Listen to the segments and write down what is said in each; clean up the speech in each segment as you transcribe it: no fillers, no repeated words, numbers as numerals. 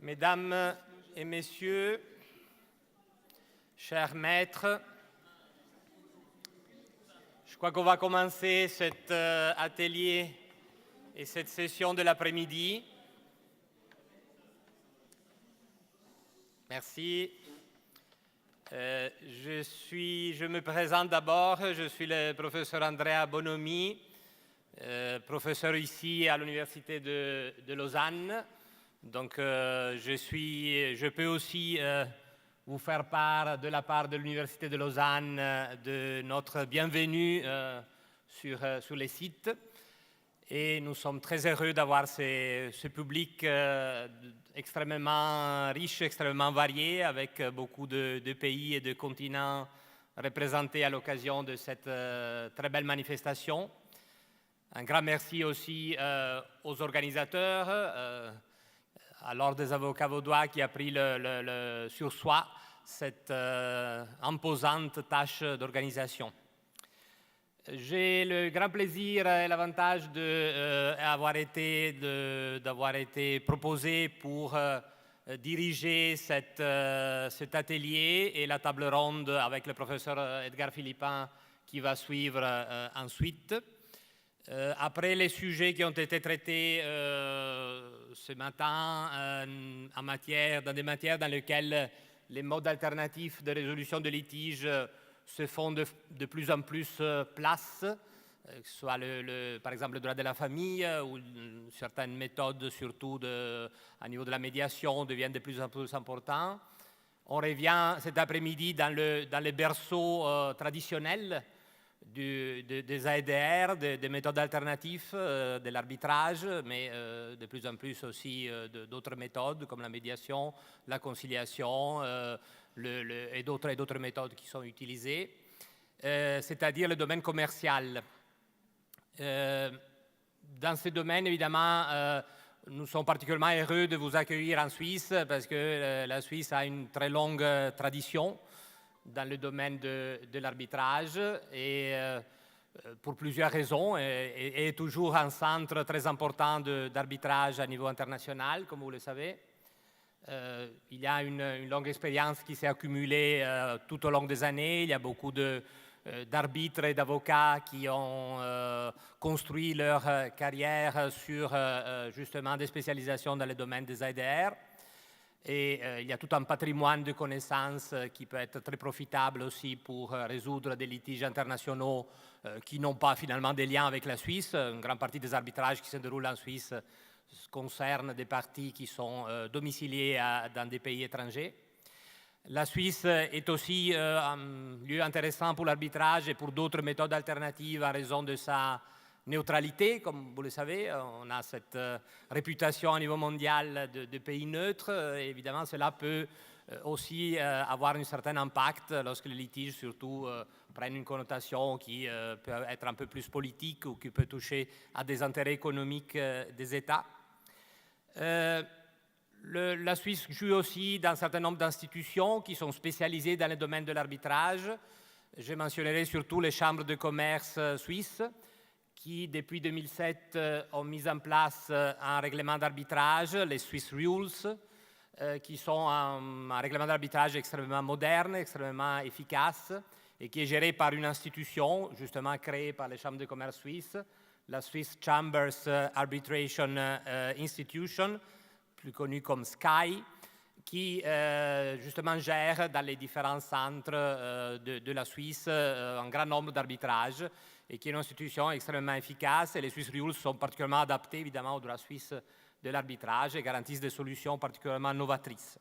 Mesdames et messieurs, chers maîtres, je crois qu'on va commencer cet atelier et cette session de l'après-midi. Merci. Je me présente d'abord, je suis le professeur Andrea Bonomi, professeur ici à l'Université de Lausanne. Donc je peux aussi vous faire part de la part de l'Université de Lausanne de notre bienvenue sur les sites. Et nous sommes très heureux d'avoir ce public extrêmement riche, extrêmement varié, avec beaucoup de pays et de continents représentés à l'occasion de cette très belle manifestation. Un grand merci aussi aux organisateurs, à l'Ordre des avocats vaudois qui a pris sur soi cette imposante tâche d'organisation. J'ai le grand plaisir et l'avantage d'avoir été proposé pour diriger cet atelier et la table ronde avec le professeur Edgar Philippin qui va suivre ensuite. Après les sujets qui ont été traités ce matin dans des matières dans lesquelles les modes alternatifs de résolution de litiges se font de plus en plus place, que ce soit par exemple le droit de la famille ou certaines méthodes, surtout à niveau de la médiation, deviennent de plus en plus importantes. On revient cet après-midi dans les berceaux traditionnels des AEDR, des méthodes alternatives, de l'arbitrage, mais de plus en plus aussi d'autres méthodes comme la médiation, la conciliation et d'autres méthodes qui sont utilisées, c'est-à-dire le domaine commercial. Dans ce domaine, évidemment, nous sommes particulièrement heureux de vous accueillir en Suisse parce que la Suisse a une très longue tradition dans le domaine de l'arbitrage et pour plusieurs raisons et est toujours un centre très important d'arbitrage à niveau international, comme vous le savez. Il y a une longue expérience qui s'est accumulée tout au long des années. Il y a beaucoup d'arbitres et d'avocats qui ont construit leur carrière sur justement des spécialisations dans le domaine des AEDR. Et il y a tout un patrimoine de connaissances qui peut être très profitable aussi pour résoudre des litiges internationaux qui n'ont pas finalement des liens avec la Suisse. Une grande partie des arbitrages qui se déroulent en Suisse concernent des parties qui sont domiciliées dans des pays étrangers. La Suisse est aussi un lieu intéressant pour l'arbitrage et pour d'autres méthodes alternatives en raison de sa neutralité. Comme vous le savez, on a cette réputation au niveau mondial de pays neutres. Et évidemment, cela peut aussi avoir un certain impact lorsque les litiges, surtout, prennent une connotation qui peut être un peu plus politique ou qui peut toucher à des intérêts économiques des États. La Suisse joue aussi dans un certain nombre d'institutions qui sont spécialisées dans le domaine de l'arbitrage. Je mentionnerai surtout les chambres de commerce suisses qui, depuis 2007, ont mis en place un règlement d'arbitrage, les Swiss Rules, qui sont un règlement d'arbitrage extrêmement moderne, extrêmement efficace, et qui est géré par une institution, justement créée par les chambres de commerce suisses, la Swiss Chambers Arbitration Institution, plus connue comme SCAI, qui justement gère dans les différents centres de la Suisse un grand nombre d'arbitrages et qui est une institution extrêmement efficace. Et les Swiss Rules sont particulièrement adaptés évidemment au droit suisse de l'arbitrage et garantissent des solutions particulièrement novatrices.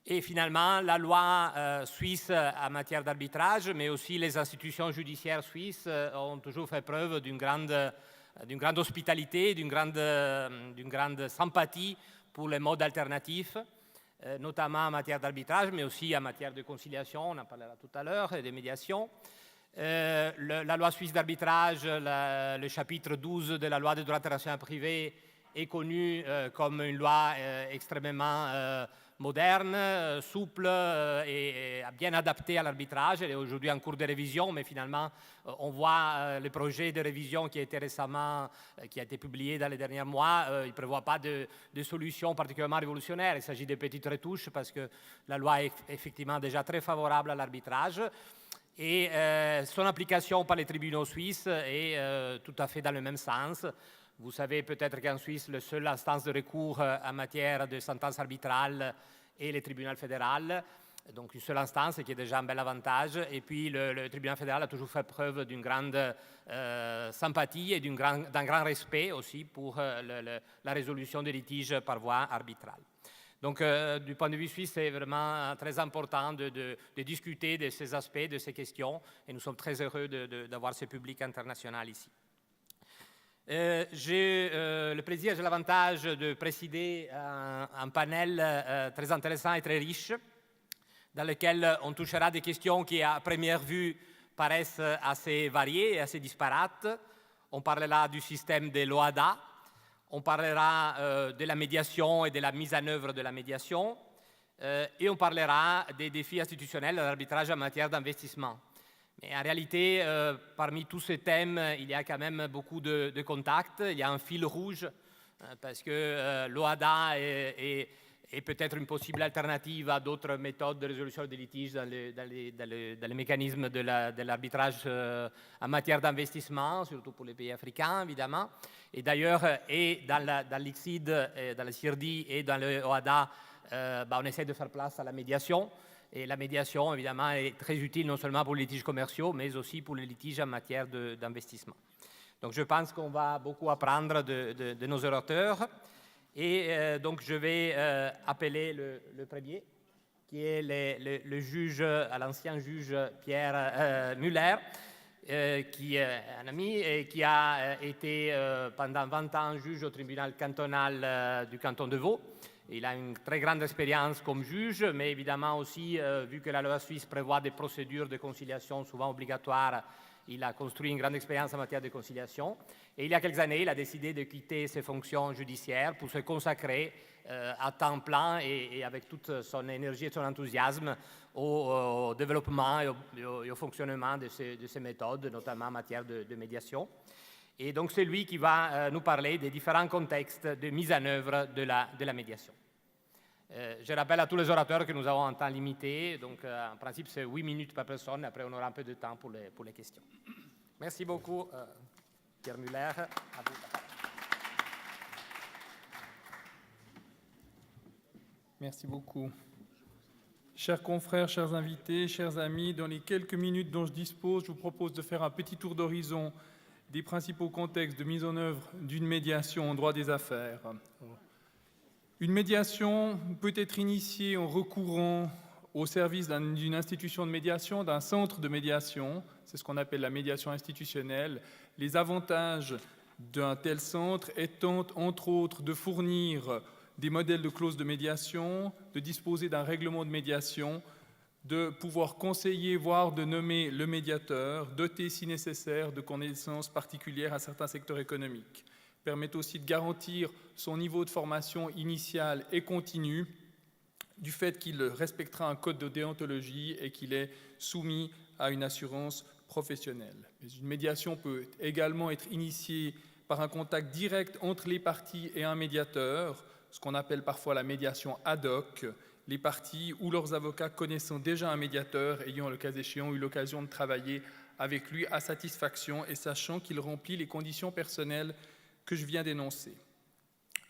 Et finalement, la loi suisse en matière d'arbitrage, mais aussi les institutions judiciaires suisses ont toujours fait preuve d'une grande hospitalité, d'une grande sympathie pour les modes alternatifs, notamment en matière d'arbitrage, mais aussi en matière de conciliation, on en parlera tout à l'heure, et de médiation. La loi suisse d'arbitrage, le chapitre 12 de la loi de droit international privé est connu comme une loi extrêmement moderne, souple et bien adapté à l'arbitrage. Elle est aujourd'hui en cours de révision, mais finalement, on voit le projet de révision qui a été récemment, qui a été publié dans les derniers mois, il ne prévoit pas de solution particulièrement révolutionnaire. Il s'agit de petites retouches parce que la loi est effectivement déjà très favorable à l'arbitrage. Et son application par les tribunaux suisses est tout à fait dans le même sens. Vous savez peut-être qu'en Suisse, la seule instance de recours en matière de sentence arbitrale est le tribunal fédéral. Donc une seule instance qui est déjà un bel avantage. Et puis le tribunal fédéral a toujours fait preuve d'une grande sympathie et d'un grand respect aussi pour la résolution des litiges par voie arbitrale. Donc, du point de vue suisse, c'est vraiment très important de discuter de ces aspects, de ces questions, et nous sommes très heureux d'avoir ce public international ici. J'ai le plaisir, j'ai l'avantage de présider un panel très intéressant et très riche, dans lequel on touchera des questions qui, à première vue, paraissent assez variées et assez disparates. On parlera du système de l'OHADA. On parlera de la médiation et de la mise en œuvre de la médiation et on parlera des défis institutionnels de l'arbitrage en matière d'investissement. Mais en réalité, parmi tous ces thèmes, il y a quand même beaucoup de contacts, il y a un fil rouge parce que l'OHADA est peut-être une possible alternative à d'autres méthodes de résolution des litiges dans les mécanismes de l'arbitrage en matière d'investissement, surtout pour les pays africains, évidemment. Et d'ailleurs, dans l'ICSID, dans la CIRDI et dans le OHADA, on essaie de faire place à la médiation. Et la médiation, évidemment, est très utile non seulement pour les litiges commerciaux, mais aussi pour les litiges en matière d'investissement. Donc je pense qu'on va beaucoup apprendre de nos orateurs. Et donc, je vais appeler le premier, qui est le juge, l'ancien juge Pierre Muller, qui est un ami et qui a été pendant 20 ans juge au tribunal cantonal du canton de Vaud. Il a une très grande expérience comme juge, mais évidemment aussi, vu que la loi suisse prévoit des procédures de conciliation souvent obligatoires, il a construit une grande expérience en matière de conciliation. Et il y a quelques années, il a décidé de quitter ses fonctions judiciaires pour se consacrer à temps plein et avec toute son énergie et son enthousiasme au développement et au fonctionnement de ces méthodes, notamment en matière de médiation. Et donc, c'est lui qui va nous parler des différents contextes de mise en œuvre de la médiation. Je rappelle à tous les orateurs que nous avons un temps limité, donc en principe c'est 8 minutes par personne, après on aura un peu de temps pour les questions. Merci beaucoup, Pierre Muller. À vous. Merci beaucoup. Chers confrères, chers invités, chers amis, dans les quelques minutes dont je dispose, je vous propose de faire un petit tour d'horizon des principaux contextes de mise en œuvre d'une médiation en droit des affaires. Une médiation peut être initiée en recourant au service d'une institution de médiation, d'un centre de médiation, c'est ce qu'on appelle la médiation institutionnelle. Les avantages d'un tel centre étant, entre autres, de fournir des modèles de clauses de médiation, de disposer d'un règlement de médiation, de pouvoir conseiller, voire de nommer le médiateur, doté si nécessaire de connaissances particulières à certains secteurs économiques. Permet aussi de garantir son niveau de formation initiale et continue du fait qu'il respectera un code de déontologie et qu'il est soumis à une assurance professionnelle. Mais une médiation peut également être initiée par un contact direct entre les parties et un médiateur, ce qu'on appelle parfois la médiation ad hoc, les parties ou leurs avocats connaissant déjà un médiateur, ayant le cas échéant eu l'occasion de travailler avec lui à satisfaction et sachant qu'il remplit les conditions personnelles que je viens d'énoncer.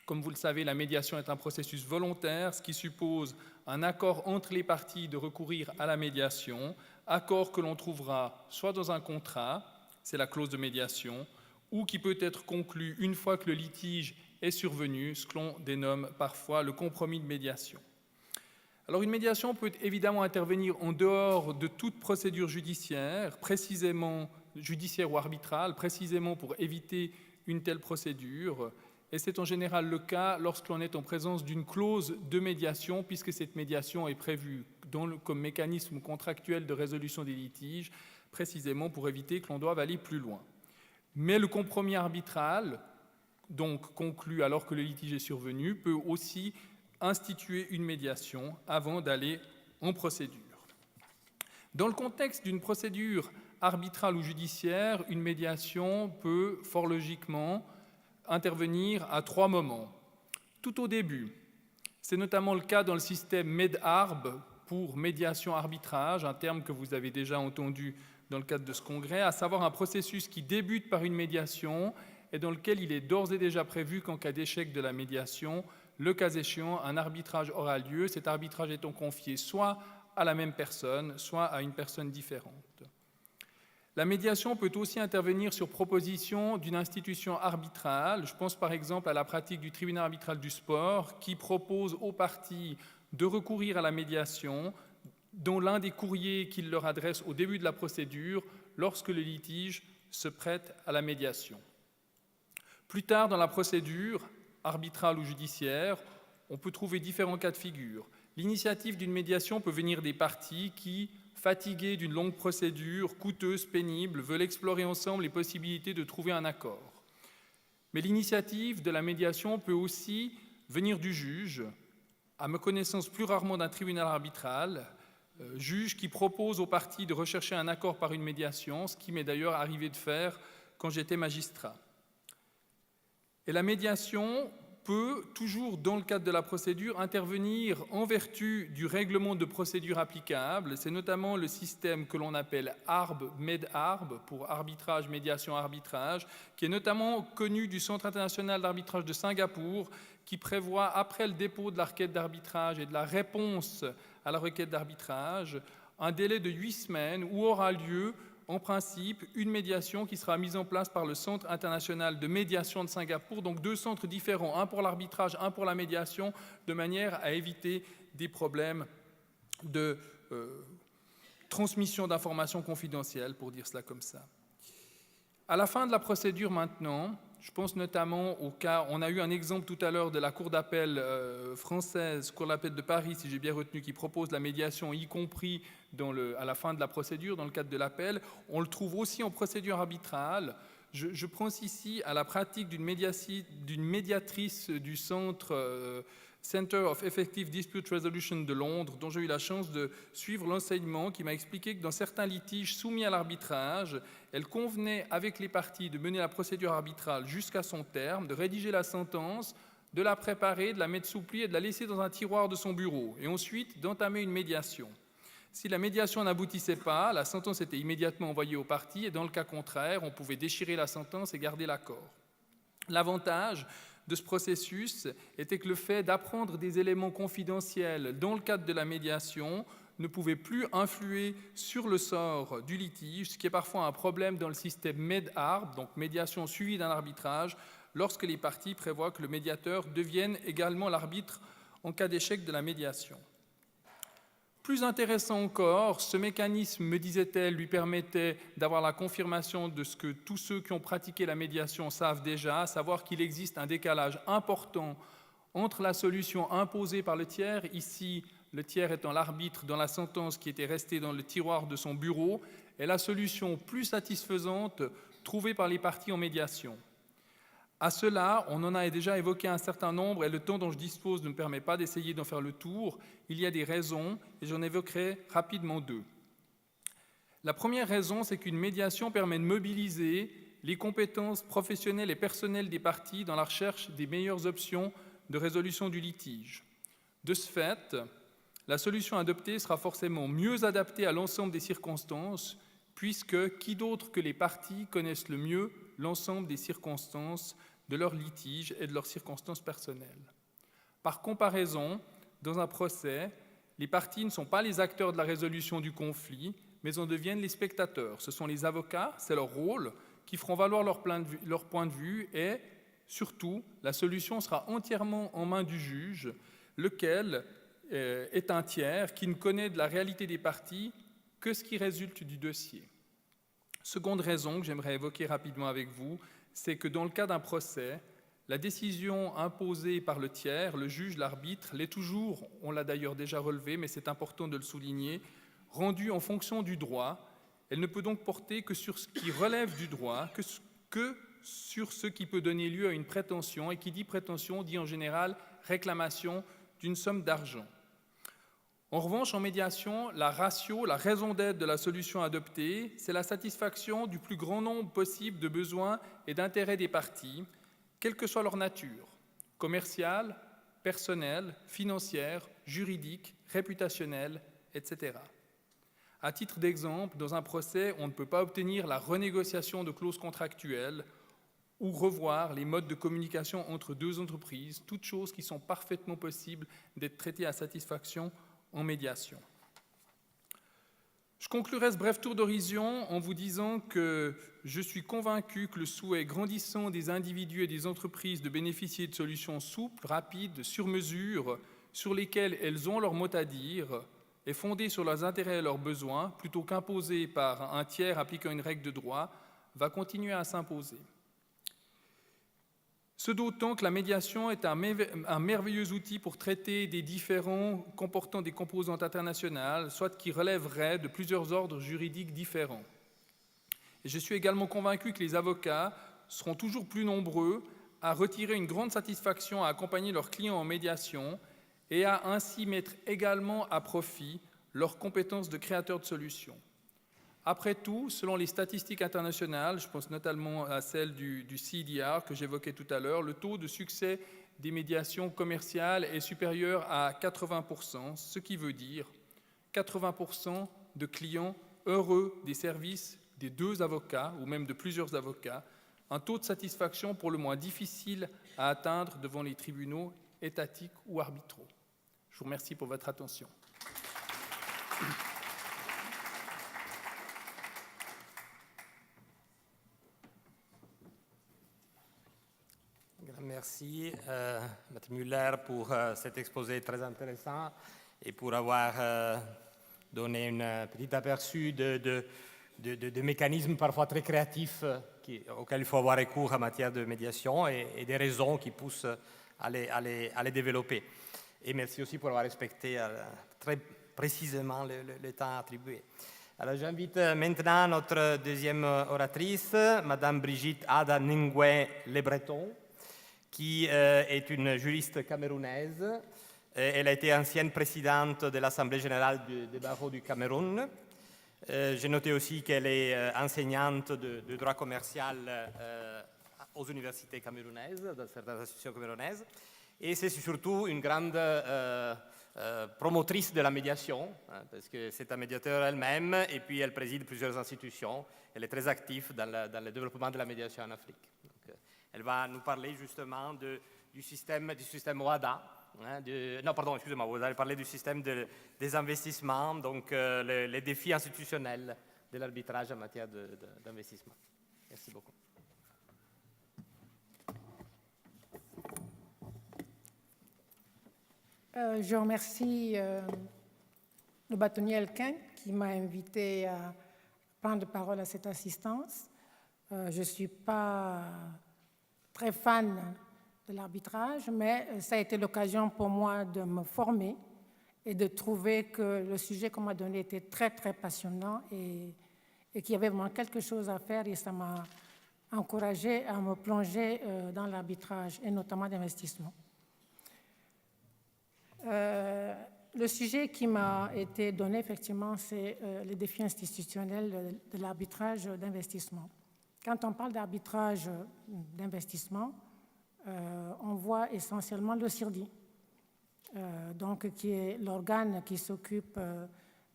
Comme vous le savez, la médiation est un processus volontaire, ce qui suppose un accord entre les parties de recourir à la médiation, accord que l'on trouvera soit dans un contrat, c'est la clause de médiation, ou qui peut être conclu une fois que le litige est survenu, ce que l'on dénomme parfois le compromis de médiation. Alors une médiation peut évidemment intervenir en dehors de toute procédure judiciaire, précisément judiciaire ou arbitrale, précisément pour éviter une telle procédure, et c'est en général le cas lorsque l'on est en présence d'une clause de médiation, puisque cette médiation est prévue comme mécanisme contractuel de résolution des litiges, précisément pour éviter que l'on doive aller plus loin. Mais le compromis arbitral, donc conclu alors que le litige est survenu, peut aussi instituer une médiation avant d'aller en procédure. Dans le contexte d'une procédure arbitrale ou judiciaire, une médiation peut fort logiquement intervenir à 3 moments. Tout au début, c'est notamment le cas dans le système MEDARB pour médiation-arbitrage, un terme que vous avez déjà entendu dans le cadre de ce congrès, à savoir un processus qui débute par une médiation et dans lequel il est d'ores et déjà prévu qu'en cas d'échec de la médiation, le cas échéant, un arbitrage aura lieu, cet arbitrage étant confié soit à la même personne, soit à une personne différente. La médiation peut aussi intervenir sur proposition d'une institution arbitrale. Je pense par exemple à la pratique du tribunal arbitral du sport qui propose aux parties de recourir à la médiation dont l'un des courriers qu'il leur adresse au début de la procédure lorsque le litige se prête à la médiation. Plus tard dans la procédure, arbitrale ou judiciaire, on peut trouver différents cas de figure. L'initiative d'une médiation peut venir des parties qui, fatiguées d'une longue procédure, coûteuse, pénible, veulent explorer ensemble les possibilités de trouver un accord. Mais l'initiative de la médiation peut aussi venir du juge, à ma connaissance plus rarement d'un tribunal arbitral, juge qui propose aux parties de rechercher un accord par une médiation, ce qui m'est d'ailleurs arrivé de faire quand j'étais magistrat. Et la médiation peut, toujours dans le cadre de la procédure, intervenir en vertu du règlement de procédure applicable. C'est notamment le système que l'on appelle ARB, MEDARB, pour arbitrage, médiation, arbitrage, qui est notamment connu du Centre international d'arbitrage de Singapour, qui prévoit, après le dépôt de la requête d'arbitrage et de la réponse à la requête d'arbitrage, un délai de 8 semaines où aura lieu, en principe, une médiation qui sera mise en place par le Centre international de médiation de Singapour, donc 2 centres différents, un pour l'arbitrage, un pour la médiation, de manière à éviter des problèmes de transmission d'informations confidentielles, pour dire cela comme ça. À la fin de la procédure maintenant, je pense notamment au cas, on a eu un exemple tout à l'heure de la Cour d'appel française, Cour d'appel de Paris, si j'ai bien retenu, qui propose la médiation, y compris à la fin de la procédure, dans le cadre de l'appel. On le trouve aussi en procédure arbitrale. Je pense ici à la pratique d'une médiatrice du centre Center of Effective Dispute Resolution de Londres, dont j'ai eu la chance de suivre l'enseignement, qui m'a expliqué que dans certains litiges soumis à l'arbitrage, elle convenait avec les parties de mener la procédure arbitrale jusqu'à son terme, de rédiger la sentence, de la préparer, de la mettre sous pli et de la laisser dans un tiroir de son bureau, et ensuite d'entamer une médiation. Si la médiation n'aboutissait pas, la sentence était immédiatement envoyée aux parties, et dans le cas contraire, on pouvait déchirer la sentence et garder l'accord. L'avantage de ce processus était que le fait d'apprendre des éléments confidentiels dans le cadre de la médiation ne pouvait plus influer sur le sort du litige, ce qui est parfois un problème dans le système MEDARB, donc médiation suivie d'un arbitrage, lorsque les parties prévoient que le médiateur devienne également l'arbitre en cas d'échec de la médiation. Plus intéressant encore, ce mécanisme, me disait-elle, lui permettait d'avoir la confirmation de ce que tous ceux qui ont pratiqué la médiation savent déjà, à savoir qu'il existe un décalage important entre la solution imposée par le tiers, ici le tiers étant l'arbitre dans la sentence qui était restée dans le tiroir de son bureau, et la solution plus satisfaisante trouvée par les parties en médiation. À cela, on en a déjà évoqué un certain nombre et le temps dont je dispose ne me permet pas d'essayer d'en faire le tour. Il y a des raisons et j'en évoquerai rapidement 2. La première raison, c'est qu'une médiation permet de mobiliser les compétences professionnelles et personnelles des parties dans la recherche des meilleures options de résolution du litige. De ce fait, la solution adoptée sera forcément mieux adaptée à l'ensemble des circonstances, puisque qui d'autre que les parties connaissent le mieux l'ensemble des circonstances de leur litige et de leurs circonstances personnelles. Par comparaison, dans un procès, les parties ne sont pas les acteurs de la résolution du conflit, mais en deviennent les spectateurs. Ce sont les avocats, c'est leur rôle, qui feront valoir leur point de vue et, surtout, la solution sera entièrement en main du juge, lequel est un tiers qui ne connaît de la réalité des parties que ce qui résulte du dossier. Seconde raison que j'aimerais évoquer rapidement avec vous, c'est que dans le cas d'un procès, la décision imposée par le tiers, le juge, l'arbitre, l'est toujours, on l'a d'ailleurs déjà relevé, mais c'est important de le souligner, rendue en fonction du droit. Elle ne peut donc porter que sur ce qui relève du droit, que sur ce qui peut donner lieu à une prétention, et qui dit prétention dit en général réclamation d'une somme d'argent. En revanche, en médiation, la ratio, la raison d'être de la solution adoptée, c'est la satisfaction du plus grand nombre possible de besoins et d'intérêts des parties, quelle que soit leur nature, commerciale, personnelle, financière, juridique, réputationnelle, etc. À titre d'exemple, dans un procès, on ne peut pas obtenir la renégociation de clauses contractuelles ou revoir les modes de communication entre deux entreprises, toutes choses qui sont parfaitement possibles d'être traitées à satisfaction en médiation. Je conclurai ce bref tour d'horizon en vous disant que je suis convaincu que le souhait grandissant des individus et des entreprises de bénéficier de solutions souples, rapides, sur mesure, sur lesquelles elles ont leur mot à dire, est fondé sur leurs intérêts et leurs besoins, plutôt qu'imposé par un tiers appliquant une règle de droit, va continuer à s'imposer. Ce d'autant que la médiation est un merveilleux outil pour traiter des différends comportant des composantes internationales, soit qui relèveraient de plusieurs ordres juridiques différents. Et je suis également convaincu que les avocats seront toujours plus nombreux à retirer une grande satisfaction à accompagner leurs clients en médiation et à ainsi mettre également à profit leurs compétences de créateurs de solutions. Après tout, selon les statistiques internationales, je pense notamment à celle du CDR que j'évoquais tout à l'heure, le taux de succès des médiations commerciales est supérieur à 80%, ce qui veut dire 80% de clients heureux des services des deux avocats ou même de plusieurs avocats, un taux de satisfaction pour le moins difficile à atteindre devant les tribunaux étatiques ou arbitraux. Je vous remercie pour votre attention. Merci, Maître Müller, pour cet exposé très intéressant et pour avoir donné un petit aperçu de mécanismes parfois très créatifs auxquels il faut avoir recours en matière de médiation et des raisons qui poussent à les développer. Et merci aussi pour avoir respecté très précisément le temps attribué. Alors j'invite maintenant notre deuxième oratrice, Madame Brigitte Ada Nguyen Le Breton, qui est une juriste camerounaise. Elle a été ancienne présidente de l'Assemblée générale des barreaux du Cameroun. J'ai noté aussi qu'elle est enseignante de droit commercial aux universités camerounaises, dans certaines institutions camerounaises. Et c'est surtout une grande promotrice de la médiation, parce que c'est un médiateur elle-même, et puis elle préside plusieurs institutions. Elle est très active dans le développement de la médiation en Afrique. Donc, elle va nous parler justement du système WADA. Non, pardon, excusez-moi, vous allez parler du système des investissements, donc les défis institutionnels de l'arbitrage en matière d'investissement. Merci beaucoup. Je remercie le bâtonnier Elkin qui m'a invité à prendre parole à cette assistance. Je ne suis pas très fan de l'arbitrage, mais ça a été l'occasion pour moi de me former et de trouver que le sujet qu'on m'a donné était très, très passionnant et qu'il y avait vraiment quelque chose à faire, et ça m'a encouragé à me plonger dans l'arbitrage et notamment d'investissement. Le sujet qui m'a été donné, effectivement, c'est les défis institutionnels de l'arbitrage d'investissement. Quand on parle d'arbitrage d'investissement, on voit essentiellement le CIRDI, donc qui est l'organe qui s'occupe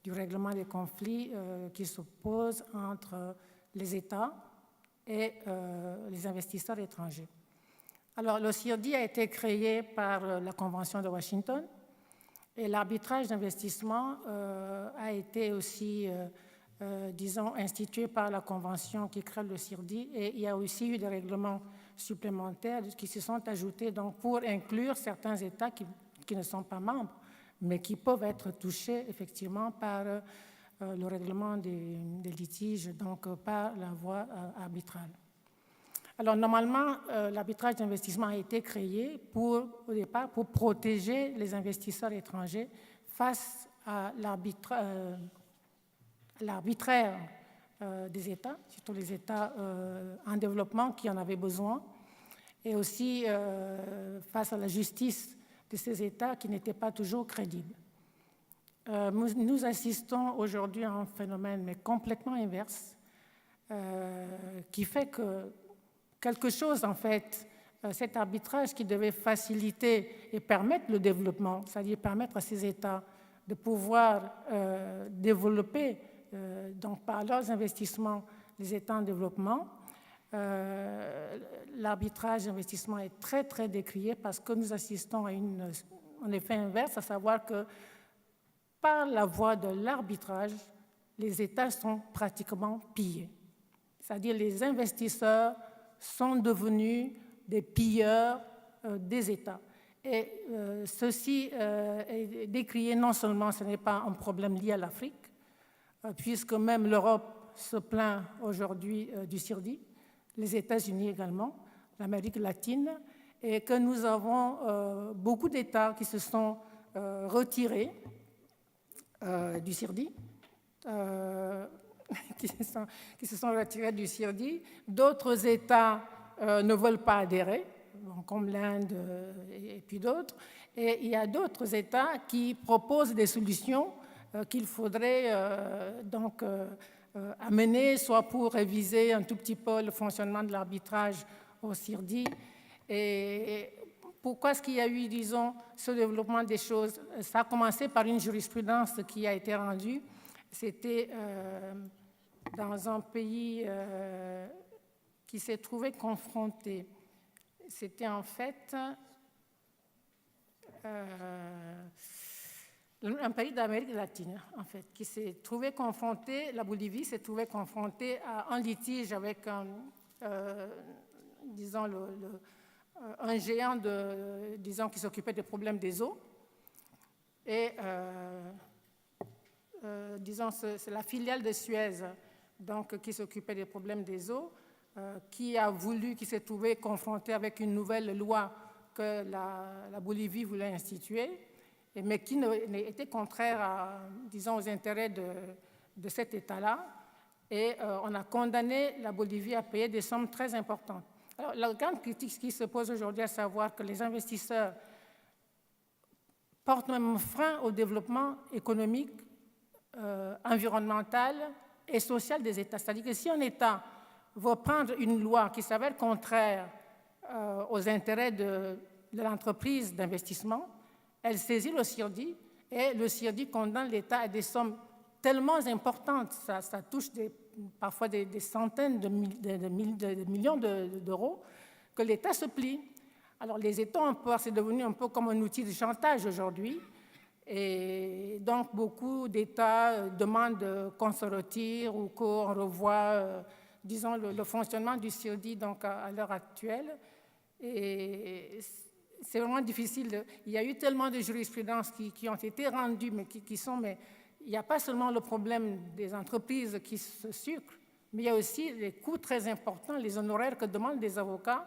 du règlement des conflits qui s'opposent entre les États et les investisseurs étrangers. Alors, le CIRDI a été créé par la Convention de Washington et l'arbitrage d'investissement a été aussi, disons, institué par la Convention qui crée le CIRDI, et il y a aussi eu des règlements supplémentaires qui se sont ajoutés donc, pour inclure certains États qui ne sont pas membres, mais qui peuvent être touchés effectivement par le règlement des litiges, donc par la voie arbitrale. Alors normalement, l'arbitrage d'investissement a été créé au départ pour protéger les investisseurs étrangers face à l'arbitraire des États, surtout les États en développement qui en avaient besoin, et aussi face à la justice de ces États qui n'étaient pas toujours crédibles. Nous assistons aujourd'hui à un phénomène mais complètement inverse, qui fait que quelque chose, en fait, cet arbitrage qui devait faciliter et permettre le développement, c'est-à-dire permettre à ces États de pouvoir développer donc par leurs investissements les États en développement, l'arbitrage d'investissement est très, très décrié parce que nous assistons à un effet inverse, à savoir que par la voie de l'arbitrage, les États sont pratiquement pillés. C'est-à-dire les investisseurs sont devenus des pilleurs des États. Et ceci est décrié non seulement, ce n'est pas un problème lié à l'Afrique, puisque même l'Europe se plaint aujourd'hui du CIRDI, les États-Unis également, l'Amérique latine, et que nous avons beaucoup d'États qui se sont retirés du CIRDI, qui se sont retirés du CIRDI. D'autres États ne veulent pas adhérer, comme l'Inde et puis d'autres. Et il y a d'autres États qui proposent des solutions qu'il faudrait donc amener, soit pour réviser un tout petit peu le fonctionnement de l'arbitrage au CIRDI. Et pourquoi est-ce qu'il y a eu, disons, ce développement des choses? Ça a commencé par une jurisprudence qui a été rendue. C'était dans un pays qui s'est trouvé confronté. C'était en fait un pays d'Amérique latine, en fait, qui s'est trouvé confronté, la Bolivie s'est trouvée confrontée à un litige avec disons, un géant disons, qui s'occupait des problèmes des eaux. Et disons, c'est la filiale de Suez donc, qui s'occupait des problèmes des eaux, qui s'est trouvé confronté avec une nouvelle loi que la Bolivie voulait instituer, mais qui était contraire disons, aux intérêts de cet État-là. Et on a condamné la Bolivie à payer des sommes très importantes. Alors, la grande critique qui se pose aujourd'hui, à savoir que les investisseurs portent même un frein au développement économique, environnemental et social des États. C'est-à-dire que si un État veut prendre une loi qui s'avère contraire aux intérêts de l'entreprise d'investissement, elle saisit le CIRDI et le CIRDI condamne l'État à des sommes tellement importantes, ça touche parfois des centaines de millions d'euros, que l'État se plie. Alors les États ont peur, c'est devenu un peu comme un outil de chantage aujourd'hui. Et donc, beaucoup d'États demandent qu'on se retire ou qu'on revoie, disons, le fonctionnement du CIRDI donc, à l'heure actuelle. Et c'est vraiment difficile. Il y a eu tellement de jurisprudences qui ont été rendues, mais mais il n'y a pas seulement le problème des entreprises qui se sucrent, mais il y a aussi les coûts très importants, les honoraires que demandent des avocats.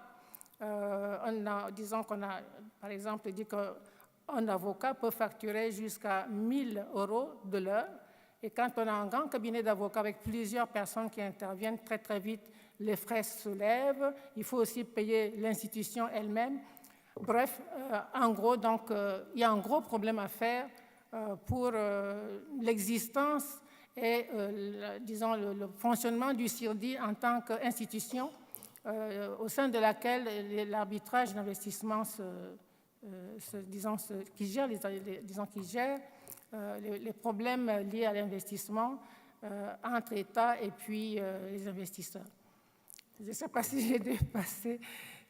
Disons qu'on a, par exemple, dit qu'un avocat peut facturer jusqu'à 1 000 € de l'heure. Et quand on a un grand cabinet d'avocats avec plusieurs personnes qui interviennent, très, très vite, les frais se lèvent. Il faut aussi payer l'institution elle-même. Bref, en gros, donc, il y a un gros problème à faire pour l'existence et, disons, le fonctionnement du CIRDI en tant qu'institution au sein de laquelle l'arbitrage d'investissement qui gère les problèmes liés à l'investissement entre États et puis les investisseurs. Je ne sais pas si j'ai dépassé.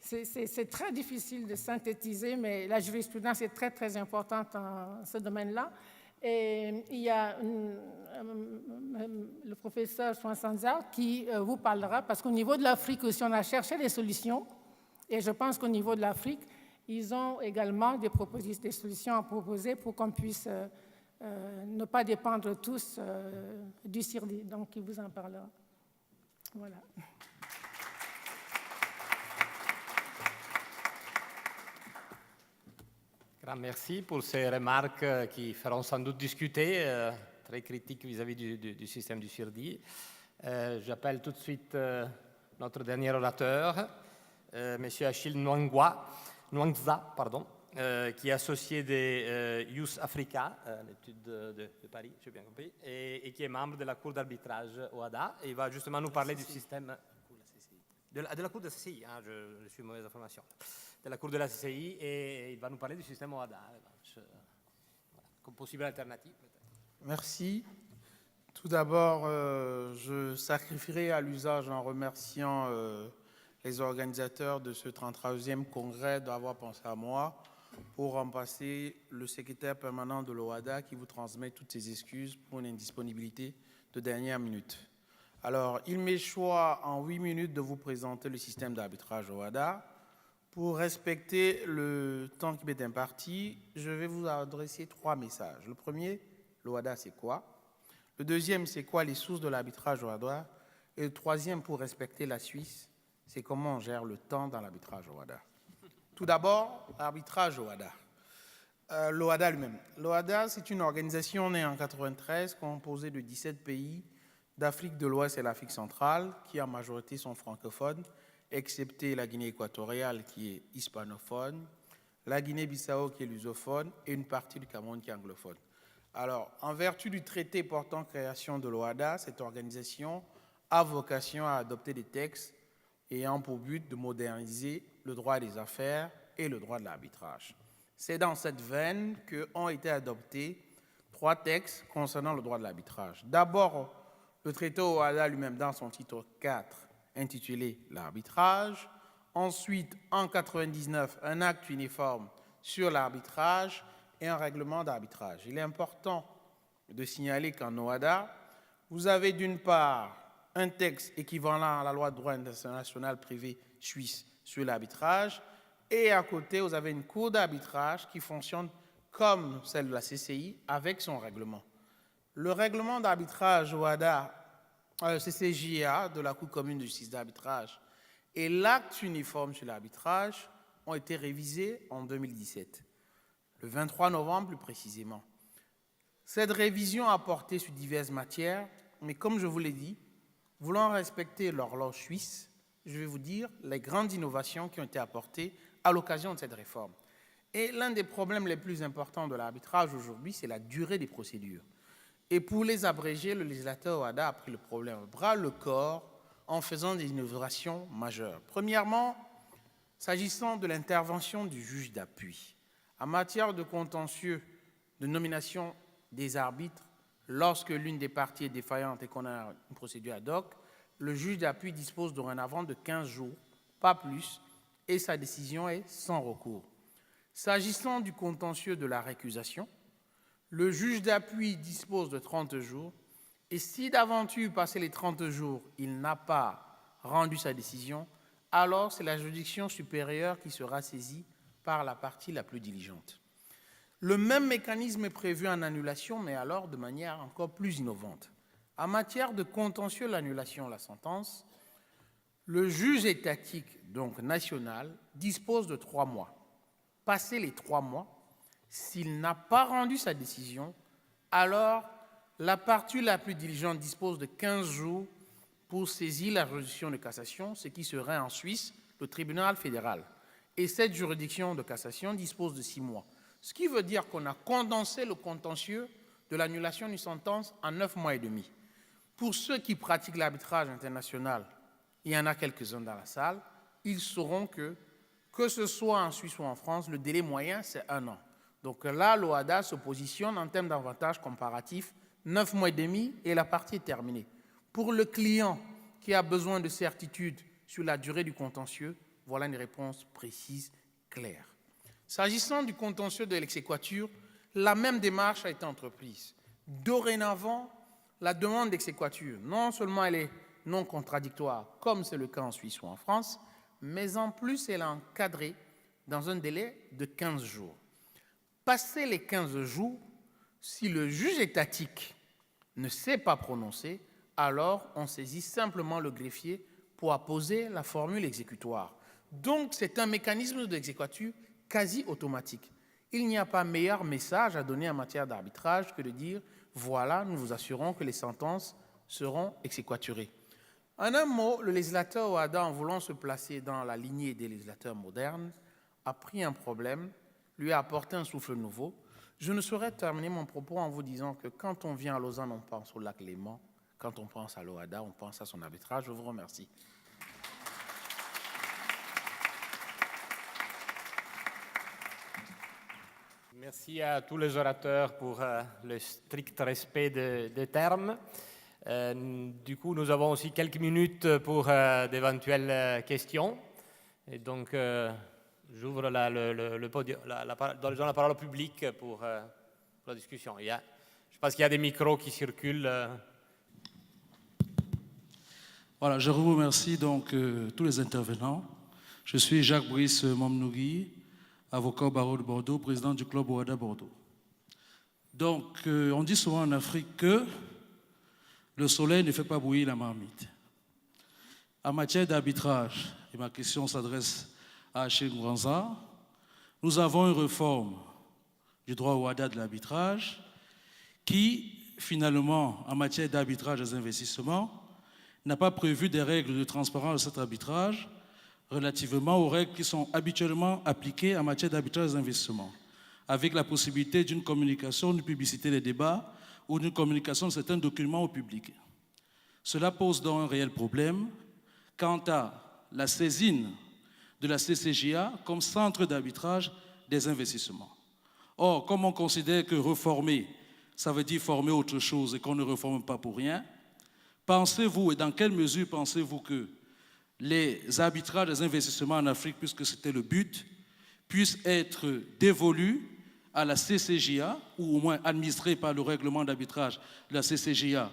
C'est très difficile de synthétiser, mais la jurisprudence est très, très importante dans ce domaine-là. Et il y a le professeur Swansanza qui vous parlera, parce qu'au niveau de l'Afrique aussi, on a cherché des solutions. Et je pense qu'au niveau de l'Afrique, ils ont également des solutions à proposer pour qu'on puisse ne pas dépendre tous du CIRDI. Donc, il vous en parlera. Voilà. Grand merci pour ces remarques qui feront sans doute discuter, très critiques vis-à-vis du système du CIRDI. J'appelle tout de suite notre dernier orateur, M. Achille Nwangza, qui est associé de Youth Africa, l'étude de Paris, j'ai bien compris, et qui est membre de la Cour d'arbitrage OHADA. Et il va justement nous parler du système... De la Cour de la CCI, hein, je suis mauvaise information. De la Cour de la CCI, et il va nous parler du système OHADA, comme possible alternative peut-être. Merci. Tout d'abord, je sacrifierai à l'usage en remerciant les organisateurs de ce 33e congrès d'avoir pensé à moi pour remplacer le secrétaire permanent de l'OHADA qui vous transmet toutes ses excuses pour une indisponibilité de dernière minute. Alors, il m'est choix en 8 minutes de vous présenter le système d'arbitrage OHADA. Pour respecter le temps qui m'est imparti, je vais vous adresser 3 messages. Le premier, l'OHADA, c'est quoi? Le deuxième, c'est quoi les sources de l'arbitrage OHADA? Et le troisième, pour respecter la Suisse, c'est comment on gère le temps dans l'arbitrage OHADA. Tout d'abord, l'arbitrage OHADA. L'OHADA lui-même. L'OHADA, c'est une organisation née en 1993, composée de 17 pays d'Afrique de l'Ouest et l'Afrique centrale, qui en majorité sont francophones, excepté la Guinée équatoriale qui est hispanophone, la Guinée-Bissau qui est lusophone et une partie du Cameroun qui est anglophone. Alors, en vertu du traité portant création de l'OHADA, cette organisation a vocation à adopter des textes ayant pour but de moderniser le droit des affaires et le droit de l'arbitrage. C'est dans cette veine qu'ont été adoptés 3 textes concernant le droit de l'arbitrage. D'abord, le traité OHADA lui-même dans son titre 4, intitulé « L'arbitrage ». Ensuite, en 1999, un acte uniforme sur l'arbitrage et un règlement d'arbitrage. Il est important de signaler qu'en OHADA, vous avez d'une part un texte équivalent à la loi de droit international privé suisse sur l'arbitrage et à côté, vous avez une cour d'arbitrage qui fonctionne comme celle de la CCI avec son règlement. Le règlement d'arbitrage OHADA, CCJA de la Cour commune de justice d'arbitrage et l'acte uniforme sur l'arbitrage ont été révisés en 2017, le 23 novembre plus précisément. Cette révision a porté sur diverses matières, mais comme je vous l'ai dit, voulant respecter l'horloge suisse, je vais vous dire les grandes innovations qui ont été apportées à l'occasion de cette réforme. Et l'un des problèmes les plus importants de l'arbitrage aujourd'hui, c'est la durée des procédures. Et pour les abréger, le législateur OHADA a pris le problème au bras le corps en faisant des innovations majeures. Premièrement, s'agissant de l'intervention du juge d'appui, en matière de contentieux de nomination des arbitres, lorsque l'une des parties est défaillante et qu'on a une procédure ad hoc, le juge d'appui dispose dorénavant de 15 jours, pas plus, et sa décision est sans recours. S'agissant du contentieux de la récusation, le juge d'appui dispose de 30 jours et si d'aventure, passé les 30 jours, il n'a pas rendu sa décision, alors c'est la juridiction supérieure qui sera saisie par la partie la plus diligente. Le même mécanisme est prévu en annulation, mais alors de manière encore plus innovante. En matière de contentieux, l'annulation, la sentence, le juge étatique, donc national, dispose de 3 mois. Passé les 3 mois, s'il n'a pas rendu sa décision, alors la partie la plus diligente dispose de 15 jours pour saisir la juridiction de cassation, ce qui serait en Suisse le tribunal fédéral. Et cette juridiction de cassation dispose de 6 mois. Ce qui veut dire qu'on a condensé le contentieux de l'annulation d'une sentence en 9 mois et demi. Pour ceux qui pratiquent l'arbitrage international, il y en a quelques-uns dans la salle, ils sauront que ce soit en Suisse ou en France, le délai moyen, c'est 1 an. Donc là, l'OHADA se positionne en termes d'avantages comparatifs, 9 mois et demi et la partie est terminée. Pour le client qui a besoin de certitude sur la durée du contentieux, voilà une réponse précise, claire. S'agissant du contentieux de l'exéquatur, la même démarche a été entreprise. Dorénavant, la demande d'exéquatur, non seulement elle est non contradictoire, comme c'est le cas en Suisse ou en France, mais en plus elle est encadrée dans un délai de 15 jours. Passé les 15 jours, si le juge étatique ne s'est pas prononcé, alors on saisit simplement le greffier pour apposer la formule exécutoire. Donc c'est un mécanisme d'exéquatur quasi automatique. Il n'y a pas meilleur message à donner en matière d'arbitrage que de dire « voilà, nous vous assurons que les sentences seront exéquaturées ». En un mot, le législateur OHADA, en voulant se placer dans la lignée des législateurs modernes, a pris un problème lui a apporté un souffle nouveau. Je ne saurais terminer mon propos en vous disant que quand on vient à Lausanne, on pense au lac Léman. Quand on pense à l'OHADA, on pense à son arbitrage. Je vous remercie. Merci à tous les orateurs pour le strict respect des termes. Du coup, nous avons aussi quelques minutes pour d'éventuelles questions. Et donc, j'ouvre la parole au public pour la discussion. Je pense qu'il y a des micros qui circulent. Voilà, je vous remercie donc tous les intervenants. Je suis Jacques-Brice Momnougui, avocat au barreau de Bordeaux, président du club OHADA Bordeaux. Donc, on dit souvent en Afrique que le soleil ne fait pas bouillir la marmite. En matière d'arbitrage, et ma question s'adresse à Achille Ngouranza, nous avons une réforme du droit OHADA de l'arbitrage qui, finalement, en matière d'arbitrage des investissements, n'a pas prévu des règles de transparence de cet arbitrage relativement aux règles qui sont habituellement appliquées en matière d'arbitrage des investissements, avec la possibilité d'une communication, d'une publicité des débats ou d'une communication de certains documents au public. Cela pose donc un réel problème quant à la saisine de la CCJA comme centre d'arbitrage des investissements. Or, comme on considère que reformer, ça veut dire former autre chose et qu'on ne reforme pas pour rien, pensez-vous, et dans quelle mesure pensez-vous que les arbitrages des investissements en Afrique, puisque c'était le but, puissent être dévolus à la CCJA, ou au moins administrés par le règlement d'arbitrage de la CCJA,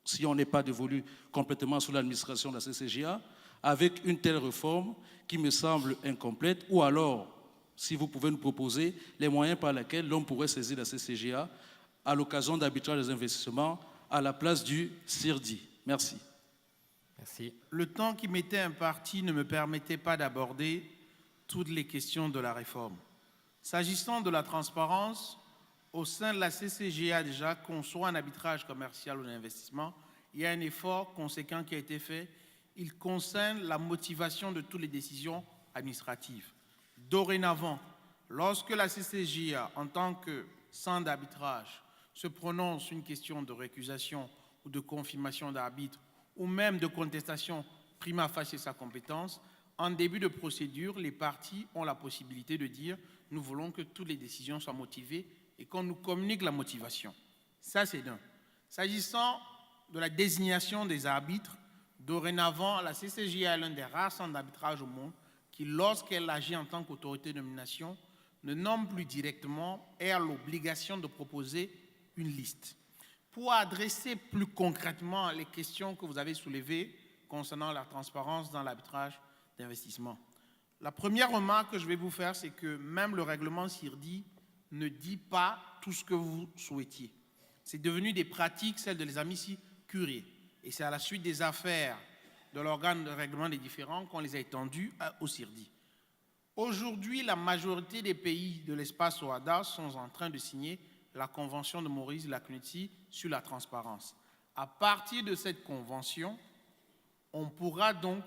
si on n'est pas dévolu complètement sous l'administration de la CCJA, avec une telle réforme qui me semble incomplète, ou alors, si vous pouvez nous proposer les moyens par lesquels l'on pourrait saisir la CCJA à l'occasion d'arbitrage des investissements à la place du CIRDI. Merci. Merci. Le temps qui m'était imparti ne me permettait pas d'aborder toutes les questions de la réforme. S'agissant de la transparence, au sein de la CCJA déjà, qu'on soit en arbitrage commercial ou d'investissement, il y a un effort conséquent qui a été fait. Il concerne la motivation de toutes les décisions administratives. Dorénavant, lorsque la CCJA, en tant que centre d'arbitrage, se prononce une question de récusation ou de confirmation d'arbitre ou même de contestation prima facie sa compétence, en début de procédure, les parties ont la possibilité de dire « nous voulons que toutes les décisions soient motivées » et qu'on nous communique la motivation. Ça, c'est d'un. S'agissant de la désignation des arbitres, dorénavant, la CCJA est l'un des rares centres d'arbitrage au monde qui, lorsqu'elle agit en tant qu'autorité de nomination, ne nomme plus directement et a l'obligation de proposer une liste. Pour adresser plus concrètement les questions que vous avez soulevées concernant la transparence dans l'arbitrage d'investissement, la première remarque que je vais vous faire, c'est que même le règlement CIRDI ne dit pas tout ce que vous souhaitiez. C'est devenu des pratiques, celles de les amis curiers. Et c'est à la suite des affaires de l'organe de règlement des différends qu'on les a étendues au CIRDI. Aujourd'hui, la majorité des pays de l'espace OHADA sont en train de signer la convention de Maurice Lacuneti sur la transparence. À partir de cette convention, on pourra donc,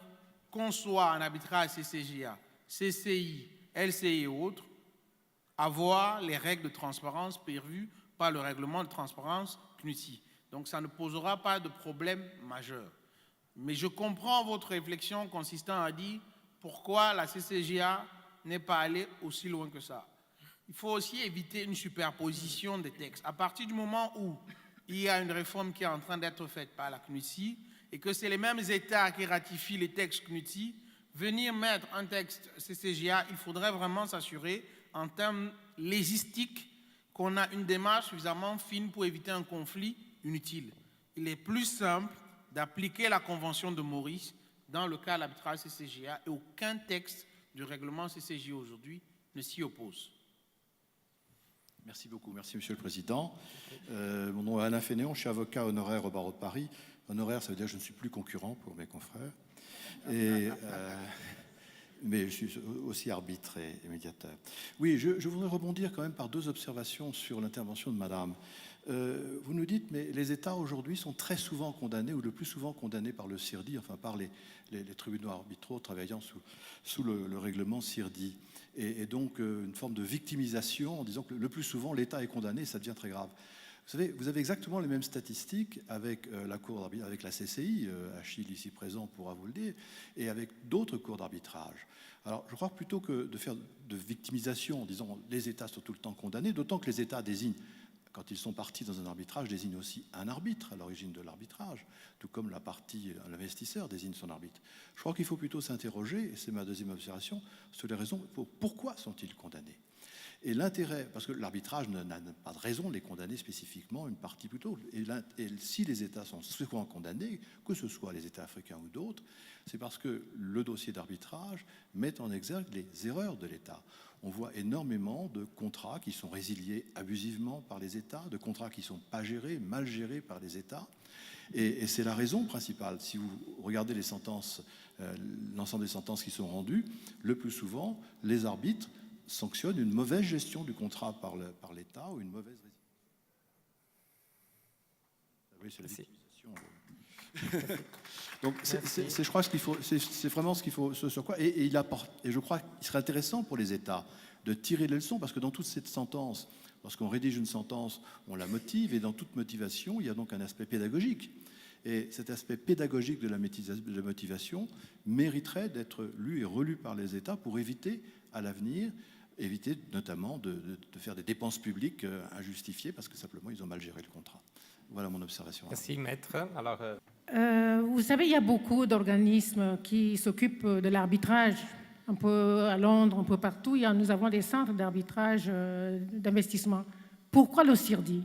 qu'on soit en arbitrage CCJA, CCI, LCI et autres, avoir les règles de transparence prévues par le règlement de transparence CNUTI. Donc ça ne posera pas de problème majeur. Mais je comprends votre réflexion consistant à dire pourquoi la CCJA n'est pas allée aussi loin que ça. Il faut aussi éviter une superposition des textes. À partir du moment où il y a une réforme qui est en train d'être faite par la CNUTI et que c'est les mêmes États qui ratifient les textes CNUTI, venir mettre un texte CCJA, il faudrait vraiment s'assurer en termes légistiques qu'on a une démarche suffisamment fine pour éviter un conflit inutile. Il est plus simple d'appliquer la convention de Maurice dans le cas de l'arbitrage CCJA et aucun texte du règlement CCJA aujourd'hui ne s'y oppose. Merci beaucoup. Merci, Monsieur le Président. Mon nom est Alain Fénéon, je suis avocat honoraire au barreau de Paris. Honoraire, ça veut dire que je ne suis plus concurrent pour mes confrères. Mais je suis aussi arbitre et médiateur. Oui, je voudrais rebondir quand même par deux observations sur l'intervention de Madame. Vous nous dites, mais les États aujourd'hui sont très souvent condamnés, ou le plus souvent condamnés par le CIRDI, enfin par les tribunaux arbitraux travaillant sous le règlement CIRDI. Et donc une forme de victimisation en disant que le plus souvent l'État est condamné et ça devient très grave. Vous savez, vous avez exactement les mêmes statistiques avec la cour d'arbitrage, avec la CCI, Achille ici présent pourra vous le dire, et avec d'autres cours d'arbitrage. Alors, je crois que plutôt que de faire de victimisation en disant les États sont tout le temps condamnés, d'autant que les États désignent, quand ils sont partis dans un arbitrage, désignent aussi un arbitre à l'origine de l'arbitrage, tout comme l'investisseur désigne son arbitre. Je crois qu'il faut plutôt s'interroger, et c'est ma deuxième observation, sur les raisons pour pourquoi sont-ils condamnés. Et l'intérêt, parce que l'arbitrage n'a pas de raison de les condamner spécifiquement, une partie plutôt. Et si les États sont souvent condamnés, que ce soit les États africains ou d'autres, c'est parce que le dossier d'arbitrage met en exergue les erreurs de l'État. On voit énormément de contrats qui sont résiliés abusivement par les États, de contrats qui ne sont pas gérés, mal gérés par les États. Et c'est la raison principale. Si vous regardez les sentences, l'ensemble des sentences qui sont rendues, le plus souvent, les arbitres sanctionne une mauvaise gestion du contrat par l'État ou une mauvaise oui, c'est la victimisation. Donc, je crois qu'il faut, c'est vraiment ce qu'il faut, ce sur quoi. Et je crois qu'il serait intéressant pour les États de tirer les leçons, parce que dans toute cette sentence, lorsqu'on rédige une sentence, on la motive, et dans toute motivation, il y a donc un aspect pédagogique. Et cet aspect pédagogique de la motivation mériterait d'être lu et relu par les États pour éviter à l'avenir notamment de faire des dépenses publiques injustifiées parce que simplement ils ont mal géré le contrat. Voilà mon observation. Merci, maître. Alors, vous savez, il y a beaucoup d'organismes qui s'occupent de l'arbitrage, un peu à Londres, un peu partout. Nous avons des centres d'arbitrage d'investissement. Pourquoi le CIRDI?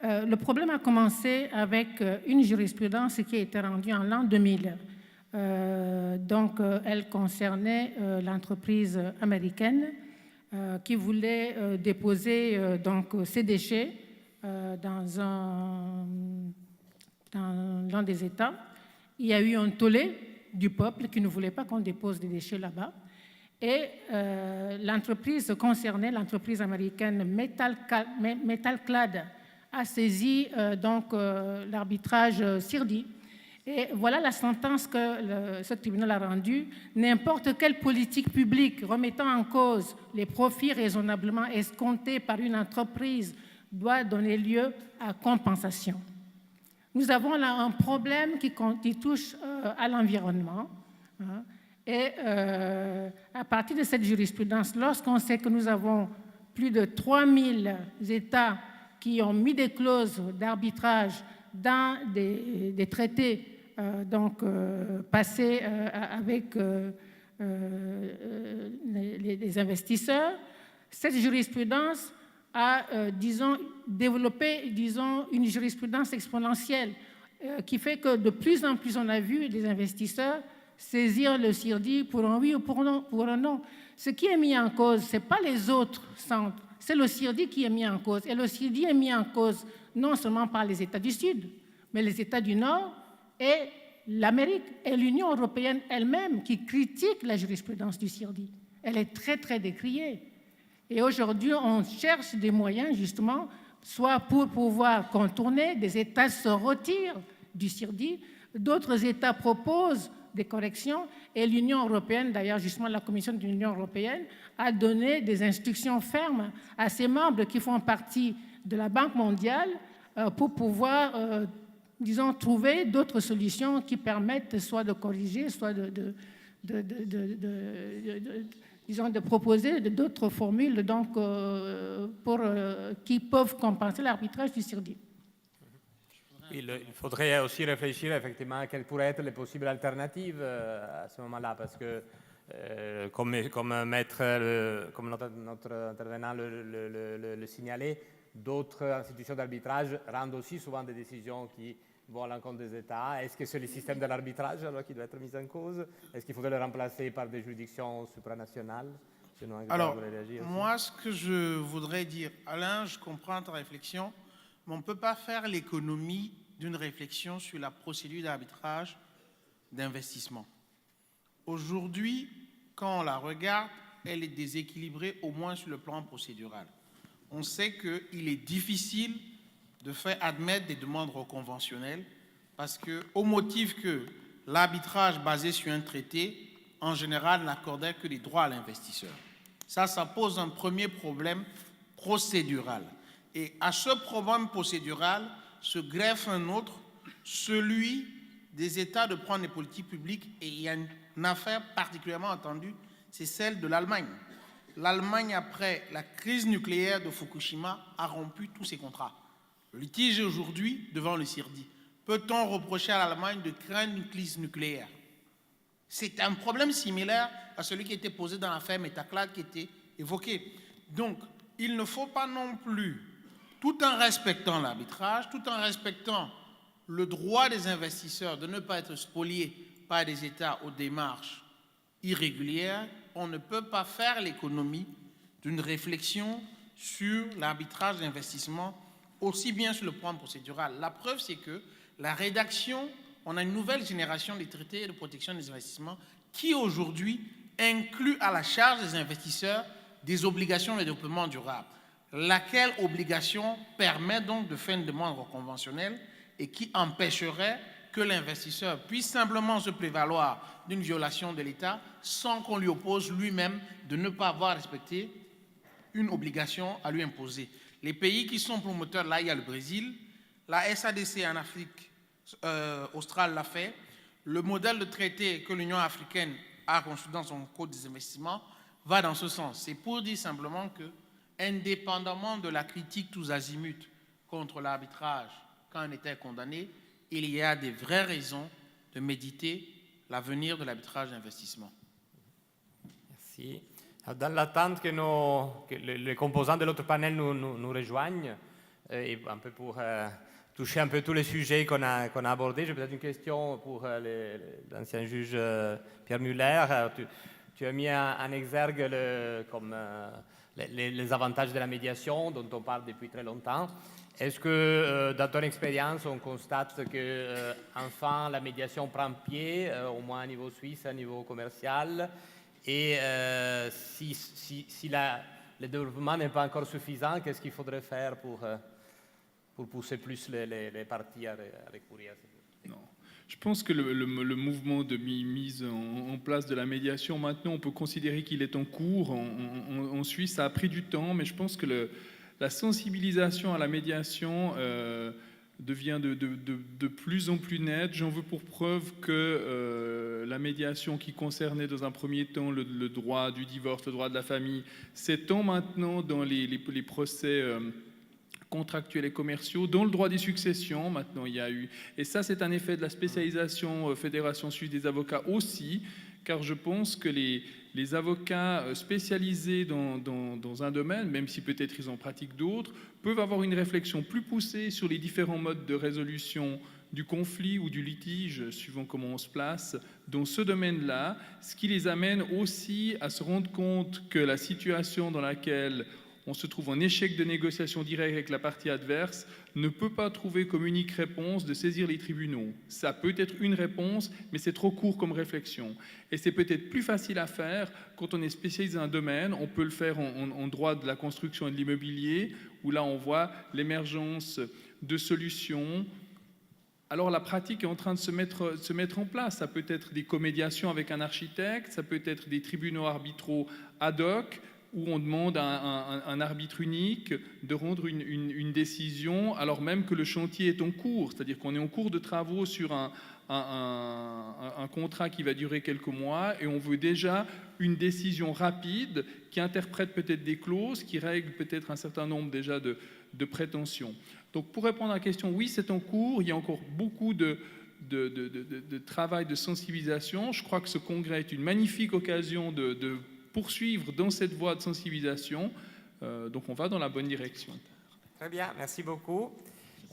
Le problème a commencé avec une jurisprudence qui a été rendue en l'an 2000. Donc, elle concernait l'entreprise américaine qui voulait déposer donc ses déchets dans des États. Il y a eu un tollé du peuple qui ne voulait pas qu'on dépose des déchets là-bas. Et l'entreprise concernée, l'entreprise américaine Metalclad, a saisi donc l'arbitrage CIRDI. Et voilà la sentence que ce tribunal a rendue. N'importe quelle politique publique remettant en cause les profits raisonnablement escomptés par une entreprise doit donner lieu à compensation. Nous avons là un problème qui touche à l'environnement. Et à partir de cette jurisprudence, lorsqu'on sait que nous avons plus de 3000 États qui ont mis des clauses d'arbitrage dans des traités passés avec les investisseurs, cette jurisprudence a, développé, une jurisprudence exponentielle qui fait que de plus en plus on a vu les investisseurs saisir le CIRDI pour un oui ou pour un non. Ce qui est mis en cause, ce n'est pas les autres centres, c'est le CIRDI qui est mis en cause. Et le CIRDI est mis en cause non seulement par les États du Sud, mais les États du Nord et l'Amérique et l'Union européenne elle-même qui critique la jurisprudence du CIRDI. Elle est très, très décriée. Et aujourd'hui, on cherche des moyens, justement, soit pour pouvoir contourner, des États se retirent du CIRDI, d'autres États proposent des corrections, et l'Union européenne, d'ailleurs, justement, la Commission de l'Union européenne a donné des instructions fermes à ses membres qui font partie de la Banque mondiale pour pouvoir, trouver d'autres solutions qui permettent soit de corriger, soit de proposer d'autres formules qui peuvent compenser l'arbitrage du CIRDI. Il faudrait aussi réfléchir effectivement à quelles pourraient être les possibles alternatives à ce moment-là, parce que comme notre intervenant le signalait, d'autres institutions d'arbitrage rendent aussi souvent des décisions qui vont à l'encontre des États. Est-ce que c'est le système de l'arbitrage alors qui doit être mis en cause? Est-ce qu'il faudrait le remplacer par des juridictions supranationales? Alors, moi, ce que je voudrais dire, Alain, je comprends ta réflexion, mais on ne peut pas faire l'économie d'une réflexion sur la procédure d'arbitrage d'investissement. Aujourd'hui, quand on la regarde, elle est déséquilibrée au moins sur le plan procédural. On sait qu'il est difficile de faire admettre des demandes reconventionnelles parce qu'au motif que l'arbitrage basé sur un traité, en général, n'accordait que des droits à l'investisseur. Ça pose un premier problème procédural. Et à ce problème procédural se greffe un autre, celui des États de prendre des politiques publiques. Et il y a une affaire particulièrement entendue, c'est celle de l'Allemagne. L'Allemagne, après la crise nucléaire de Fukushima, a rompu tous ses contrats. Le litige est aujourd'hui devant le CIRDI. Peut-on reprocher à l'Allemagne de craindre une crise nucléaire? C'est un problème similaire à celui qui était posé dans l'affaire Metaclad qui était évoqué. Donc, il ne faut pas non plus, tout en respectant l'arbitrage, tout en respectant le droit des investisseurs de ne pas être spoliés par des États aux démarches irrégulières, on ne peut pas faire l'économie d'une réflexion sur l'arbitrage d'investissement, aussi bien sur le plan procédural. La preuve, c'est que la rédaction, on a une nouvelle génération des traités de protection des investissements qui aujourd'hui inclut à la charge des investisseurs des obligations de développement durable, laquelle obligation permet donc de faire une demande conventionnelle et qui empêcherait que l'investisseur puisse simplement se prévaloir d'une violation de l'État sans qu'on lui oppose lui-même de ne pas avoir respecté une obligation à lui imposer. Les pays qui sont promoteurs, là il y a le Brésil, la SADC en Afrique australe l'a fait, le modèle de traité que l'Union africaine a construit dans son code des investissements va dans ce sens. C'est pour dire simplement que, indépendamment de la critique tous azimuts contre l'arbitrage quand un État est condamné, il y a des vraies raisons de méditer l'avenir de l'arbitrage d'investissement. Merci. Dans l'attente que les composants de l'autre panel nous rejoignent, et un peu pour toucher un peu tous les sujets qu'on a abordés, j'ai peut-être une question pour l'ancien juge Pierre Muller. Tu as mis en exergue comme les avantages de la médiation dont on parle depuis très longtemps. Est-ce que dans ton expérience, on constate que enfin la médiation prend pied, au moins à niveau suisse, à niveau commercial, et si le développement n'est pas encore suffisant, qu'est-ce qu'il faudrait faire pour pousser plus les parties à recourir à cette... Non. Je pense que le mouvement de mise en place de la médiation, maintenant, on peut considérer qu'il est en cours. En Suisse, ça a pris du temps, mais je pense que la sensibilisation à la médiation devient de plus en plus nette. J'en veux pour preuve que la médiation qui concernait dans un premier temps le droit du divorce, le droit de la famille, s'étend maintenant dans les procès contractuels et commerciaux, dans le droit des successions. Maintenant, il y a eu... Et ça, c'est un effet de la spécialisation Fédération suisse des avocats aussi, car je pense que les avocats spécialisés dans un domaine, même si peut-être ils en pratiquent d'autres, peuvent avoir une réflexion plus poussée sur les différents modes de résolution du conflit ou du litige, suivant comment on se place, dans ce domaine-là, ce qui les amène aussi à se rendre compte que la situation dans laquelle on se trouve en échec de négociation directe avec la partie adverse, ne peut pas trouver comme unique réponse de saisir les tribunaux. Ça peut être une réponse, mais c'est trop court comme réflexion. Et c'est peut-être plus facile à faire quand on est spécialisé dans un domaine. On peut le faire en droit de la construction et de l'immobilier, où là on voit l'émergence de solutions. Alors la pratique est en train de se mettre en place. Ça peut être des comédiations avec un architecte, ça peut être des tribunaux arbitraux ad hoc, où on demande à un arbitre unique de rendre une décision alors même que le chantier est en cours. C'est-à-dire qu'on est en cours de travaux sur un contrat qui va durer quelques mois et on veut déjà une décision rapide qui interprète peut-être des clauses, qui règle peut-être un certain nombre déjà de prétentions. Donc pour répondre à la question, oui, c'est en cours. Il y a encore beaucoup de travail de sensibilisation. Je crois que ce congrès est une magnifique occasion de poursuivre dans cette voie de sensibilisation. Donc on va dans la bonne direction. Très bien, merci beaucoup.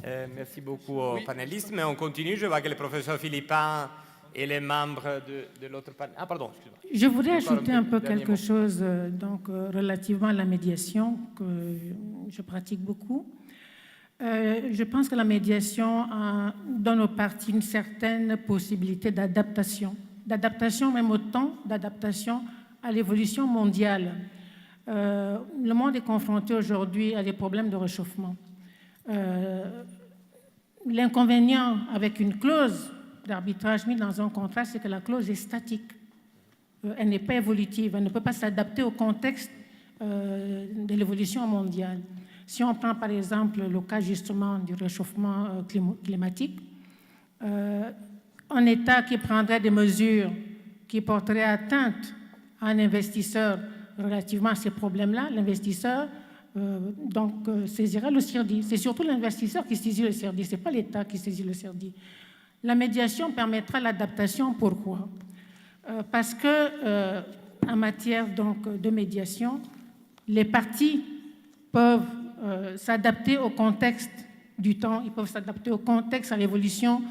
Merci beaucoup aux panélistes. Mais on continue. Je vois que le professeur Philippin et les membres de l'autre panel... Ah, pardon, excuse-moi. Je voudrais ajouter un peu quelque chose relativement à la médiation que je pratique beaucoup. Je pense que la médiation donne aux parties une certaine possibilité d'adaptation même au temps, d'adaptation à l'évolution mondiale. Le monde est confronté aujourd'hui à des problèmes de réchauffement. L'inconvénient avec une clause d'arbitrage mise dans un contrat, c'est que la clause est statique. Elle n'est pas évolutive, elle ne peut pas s'adapter au contexte de l'évolution mondiale. Si on prend par exemple le cas justement du réchauffement climatique, un État qui prendrait des mesures qui porteraient atteinte à un investisseur relativement à ces problèmes-là, l'investisseur saisira le CIRDI. C'est surtout l'investisseur qui saisit le CIRDI, ce n'est pas l'État qui saisit le CIRDI. La médiation permettra l'adaptation. Pourquoi? Parce que en matière donc, de médiation, les parties peuvent s'adapter au contexte du temps, ils peuvent s'adapter au contexte, à l'évolution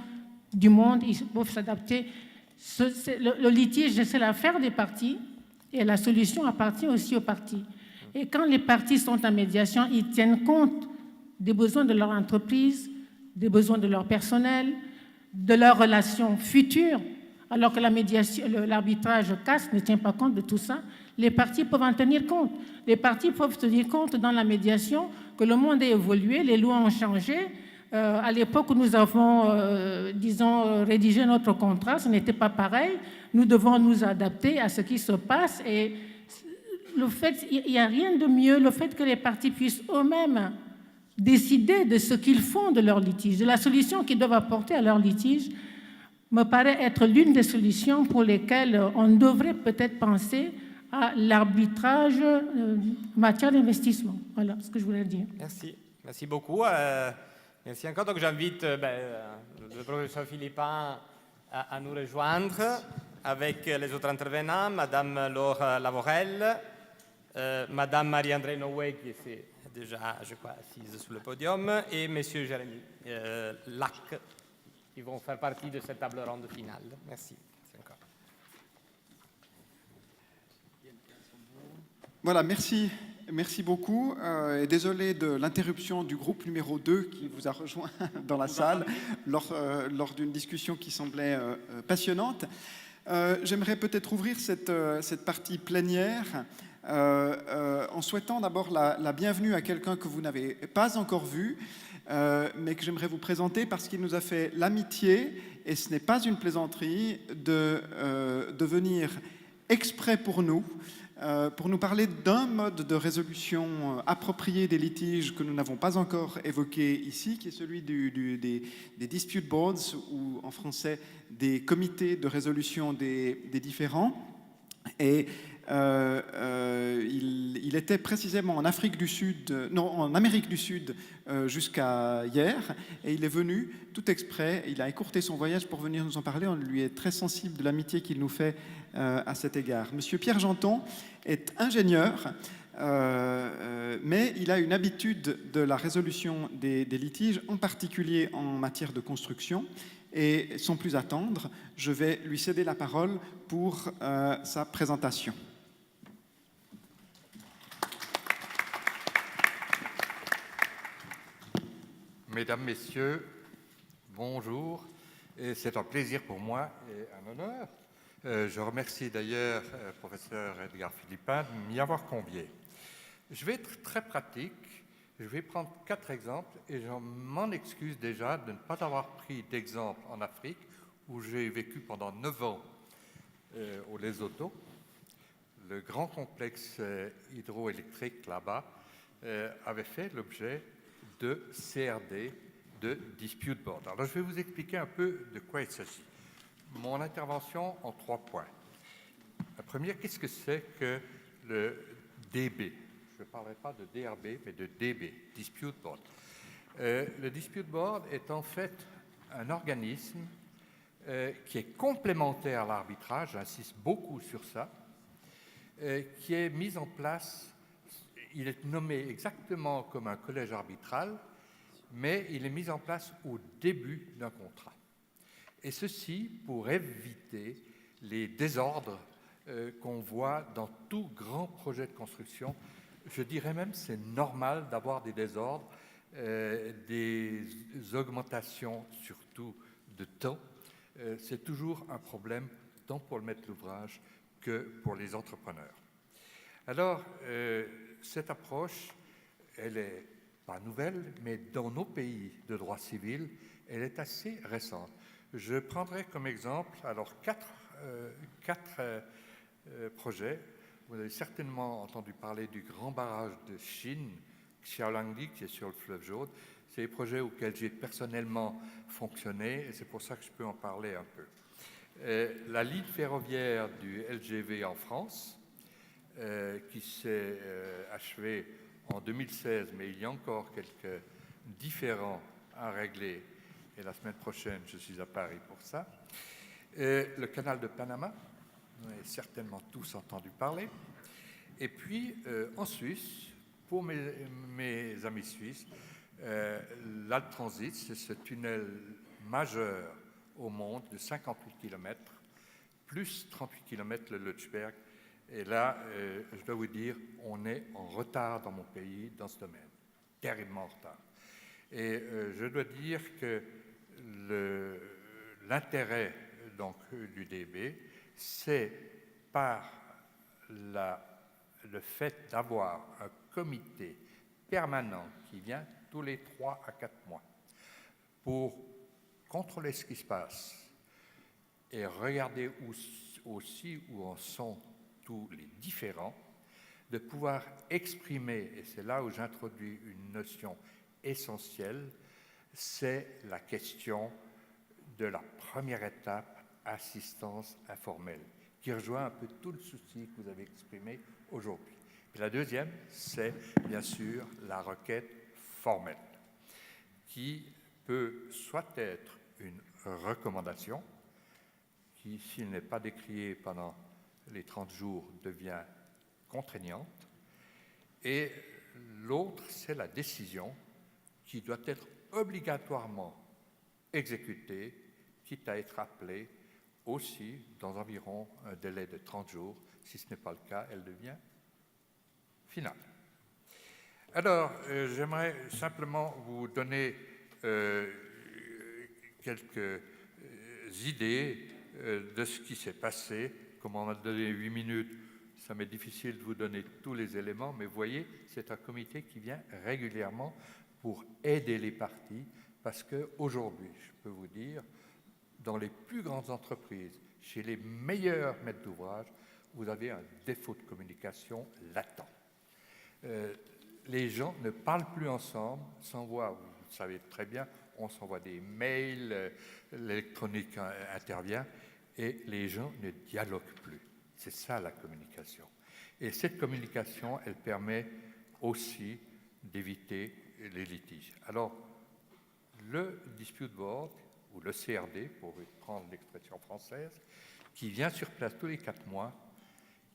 du monde, ils peuvent s'adapter. Le litige, c'est l'affaire des parties et la solution appartient aussi aux parties. Et quand les parties sont en médiation, ils tiennent compte des besoins de leur entreprise, des besoins de leur personnel, de leurs relations futures, alors que l'arbitrage casse ne tient pas compte de tout ça. Les parties peuvent en tenir compte. Les parties peuvent tenir compte dans la médiation que le monde a évolué, les lois ont changé. À l'époque où nous avons, rédigé notre contrat, ce n'était pas pareil. Nous devons nous adapter à ce qui se passe. Et il n'y a rien de mieux, le fait que les parties puissent eux-mêmes décider de ce qu'ils font de leur litige, de la solution qu'ils doivent apporter à leur litige, me paraît être l'une des solutions pour lesquelles on devrait peut-être penser à l'arbitrage en matière d'investissement. Voilà ce que je voulais dire. Merci. Merci beaucoup. Merci encore. Donc j'invite le professeur Philippin à nous rejoindre avec les autres intervenants, Madame Laure Lavorel, Madame Marie-André Noué, qui est déjà, je crois, assise sur le podium, et Monsieur Jérémy Lac, qui vont faire partie de cette table ronde finale. Merci. Encore. Voilà, merci beaucoup. Et désolé de l'interruption du groupe numéro 2 qui vous a rejoint dans la salle lors d'une discussion qui semblait passionnante. J'aimerais peut-être ouvrir cette partie plénière en souhaitant d'abord la bienvenue à quelqu'un que vous n'avez pas encore vu, mais que j'aimerais vous présenter parce qu'il nous a fait l'amitié, et ce n'est pas une plaisanterie, de venir exprès pour nous parler d'un mode de résolution approprié des litiges que nous n'avons pas encore évoqué ici, qui est celui des dispute boards, ou en français des comités de résolution des différends. Et il était précisément en Amérique du Sud jusqu'à hier, et il est venu tout exprès, il a écourté son voyage pour venir nous en parler. On lui est très sensible de l'amitié qu'il nous fait à cet égard. Monsieur Pierre Janton est ingénieur, mais il a une habitude de la résolution des litiges, en particulier en matière de construction. Et sans plus attendre, je vais lui céder la parole pour sa présentation. Mesdames, Messieurs, bonjour. C'est un plaisir pour moi et un honneur. Je remercie d'ailleurs le professeur Edgar Philippin de m'y avoir convié. Je vais être très pratique. Je vais prendre 4 exemples et je m'en excuse déjà de ne pas avoir pris d'exemple en Afrique où j'ai vécu pendant 9 ans au Lesotho. Le grand complexe hydroélectrique là-bas avait fait l'objet de CRD, de dispute board. Alors je vais vous expliquer un peu de quoi il s'agit. Mon intervention en 3 points. La première, qu'est-ce que c'est que le DB ? Je ne parlerai pas de DRB, mais de DB, Dispute Board. Le Dispute Board est en fait un organisme qui est complémentaire à l'arbitrage, j'insiste beaucoup sur ça, qui est mis en place, il est nommé exactement comme un collège arbitral, mais il est mis en place au début d'un contrat. Et ceci pour éviter les désordres qu'on voit dans tout grand projet de construction. Je dirais même que c'est normal d'avoir des désordres, des augmentations surtout de temps. C'est toujours un problème tant pour le maître d'ouvrage que pour les entrepreneurs. Alors, cette approche, elle est pas nouvelle, mais dans nos pays de droit civil, elle est assez récente. Je prendrai comme exemple alors quatre projets. Vous avez certainement entendu parler du grand barrage de Chine, Xiaolangdi, qui est sur le fleuve Jaune. C'est des projets auxquels j'ai personnellement fonctionné et c'est pour ça que je peux en parler un peu. La ligne ferroviaire du LGV en France, qui s'est achevée en 2016, mais il y a encore quelques différends à régler. Et la semaine prochaine, je suis à Paris pour ça. Le canal de Panama, vous en avez certainement tous entendu parler. Et puis, en Suisse, pour mes amis suisses, l'Alptransit, c'est ce tunnel majeur au monde de 58 km, plus 38 km le Lötschberg. Et là, je dois vous dire, on est en retard dans mon pays dans ce domaine, terriblement en retard. Et je dois dire que l'intérêt donc du DB, c'est par le fait d'avoir un comité permanent qui vient tous les 3 à 4 mois pour contrôler ce qui se passe et regarder aussi où en sont tous les différents, de pouvoir exprimer, et c'est là où j'introduis une notion essentielle, c'est la question de la première étape, assistance informelle, qui rejoint un peu tout le souci que vous avez exprimé aujourd'hui. Et la deuxième, c'est bien sûr la requête formelle, qui peut soit être une recommandation, qui, s'il n'est pas décrié pendant les 30 jours, devient contraignante, et l'autre, c'est la décision qui doit être obligatoirement exécutée, quitte à être appelée aussi dans environ un délai de 30 jours. Si ce n'est pas le cas, elle devient finale. Alors, j'aimerais simplement vous donner quelques idées de ce qui s'est passé. Comme on m'a donné 8 minutes, ça m'est difficile de vous donner tous les éléments, mais vous voyez, c'est un comité qui vient régulièrement pour aider les parties, parce qu'aujourd'hui, je peux vous dire, dans les plus grandes entreprises, chez les meilleurs maîtres d'ouvrage, vous avez un défaut de communication latent. Les gens ne parlent plus ensemble, s'envoient, vous le savez très bien, on s'envoie des mails, l'électronique intervient, et les gens ne dialoguent plus. C'est ça la communication. Et cette communication, elle permet aussi d'éviter les litiges. Alors, le dispute board, ou le CRD, pour prendre l'expression française, qui vient sur place tous les 4 mois,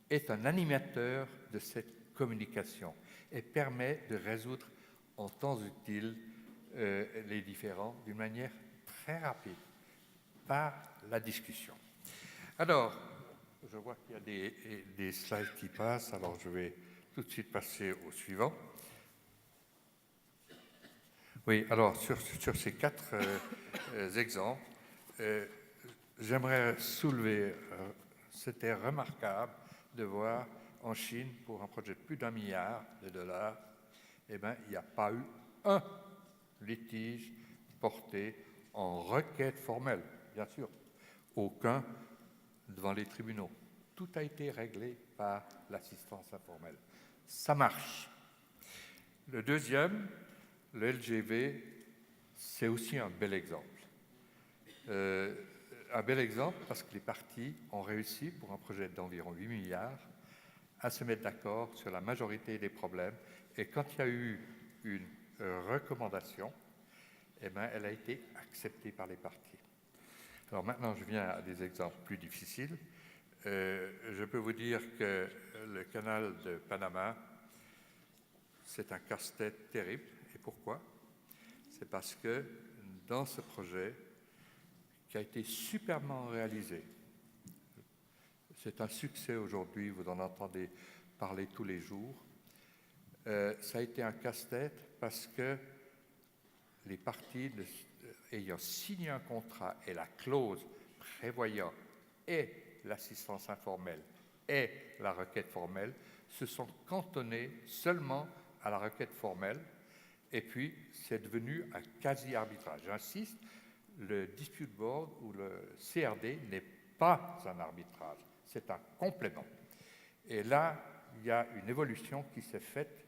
est un animateur de cette communication et permet de résoudre en temps utile les différends d'une manière très rapide, par la discussion. Alors, je vois qu'il y a des slides qui passent, alors je vais tout de suite passer au suivant. Oui, alors sur ces 4 exemples, j'aimerais soulever, c'était remarquable de voir en Chine, pour un projet de plus d'1 milliard de dollars, eh bien, il n'y a pas eu un litige porté en requête formelle, bien sûr, aucun devant les tribunaux. Tout a été réglé par l'assistance informelle. Ça marche. Le deuxième, le LGV, c'est aussi un bel exemple. Un bel exemple parce que les parties ont réussi, pour un projet d'environ 8 milliards, à se mettre d'accord sur la majorité des problèmes. Et quand il y a eu une recommandation, eh bien, elle a été acceptée par les parties. Alors maintenant, je viens à des exemples plus difficiles. Je peux vous dire que le canal de Panama, c'est un casse-tête terrible. Et pourquoi? C'est parce que dans ce projet, qui a été superbement réalisé, c'est un succès aujourd'hui, vous en entendez parler tous les jours, ça a été un casse-tête parce que les parties ayant signé un contrat et la clause prévoyant et l'assistance informelle et la requête formelle se sont cantonnées seulement à la requête formelle Et puis, c'est devenu un quasi-arbitrage. J'insiste, le dispute board ou le CRD n'est pas un arbitrage, c'est un complément. Et là, il y a une évolution qui s'est faite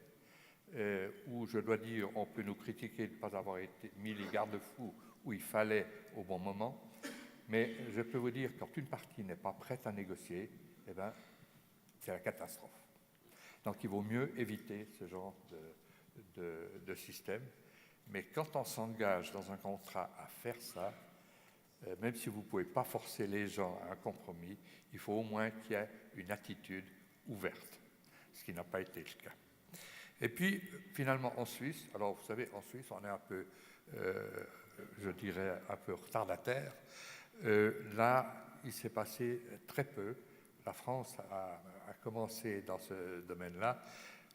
où je dois dire, on peut nous critiquer de ne pas avoir mis les garde-fous où il fallait au bon moment, mais je peux vous dire, quand une partie n'est pas prête à négocier, eh ben, c'est la catastrophe. Donc il vaut mieux éviter ce genre de système. Mais quand on s'engage dans un contrat à faire ça, même si vous ne pouvez pas forcer les gens à un compromis, il faut au moins qu'il y ait une attitude ouverte, ce qui n'a pas été le cas. Et puis, finalement, en Suisse, alors vous savez, en Suisse, on est un peu, je dirais, un peu retardataire. Là, il s'est passé très peu. La France a commencé dans ce domaine-là.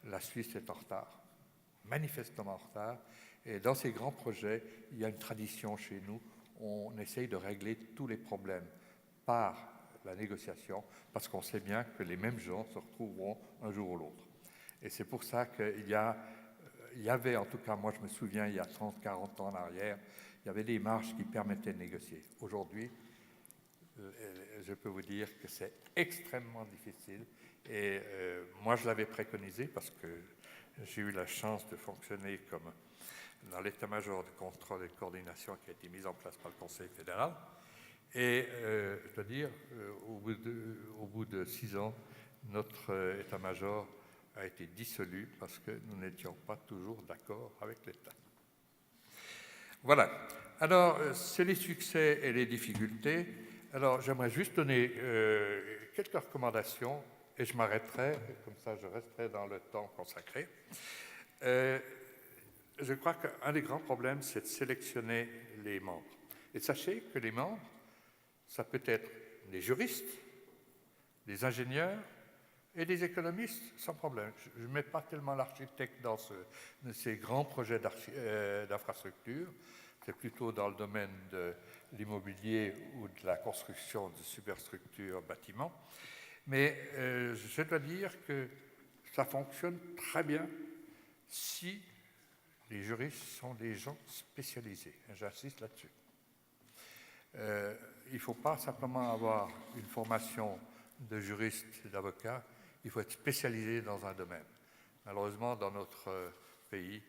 La Suisse est en retard, manifestement en retard. Et dans ces grands projets, il y a une tradition chez nous. On essaye de régler tous les problèmes par la négociation, parce qu'on sait bien que les mêmes gens se retrouveront un jour ou l'autre. Et c'est pour ça qu'il y avait, en tout cas, moi je me souviens, il y a 30, 40 ans en arrière, il y avait des marges qui permettaient de négocier. Aujourd'hui, je peux vous dire que c'est extrêmement difficile. Et moi, je l'avais préconisé parce que j'ai eu la chance de fonctionner comme dans l'état-major de contrôle et de coordination qui a été mis en place par le Conseil fédéral. Et je dois dire, au bout de 6 ans, notre état-major a été dissolu parce que nous n'étions pas toujours d'accord avec l'État. Voilà. Alors, c'est les succès et les difficultés. Alors, j'aimerais juste donner quelques recommandations et je m'arrêterai, comme ça je resterai dans le temps consacré. Je crois qu'un des grands problèmes, c'est de sélectionner les membres. Et sachez que les membres, ça peut être des juristes, des ingénieurs et des économistes, sans problème. Je ne mets pas tellement l'architecte dans ces grands projets d'infrastructure. C'est plutôt dans le domaine de l'immobilier ou de la construction de superstructures bâtiments. Mais je dois dire que ça fonctionne très bien si les juristes sont des gens spécialisés. J'insiste là-dessus. Il ne faut pas simplement avoir une formation de juriste et d'avocat, il faut être spécialisé dans un domaine. Malheureusement, dans notre pays,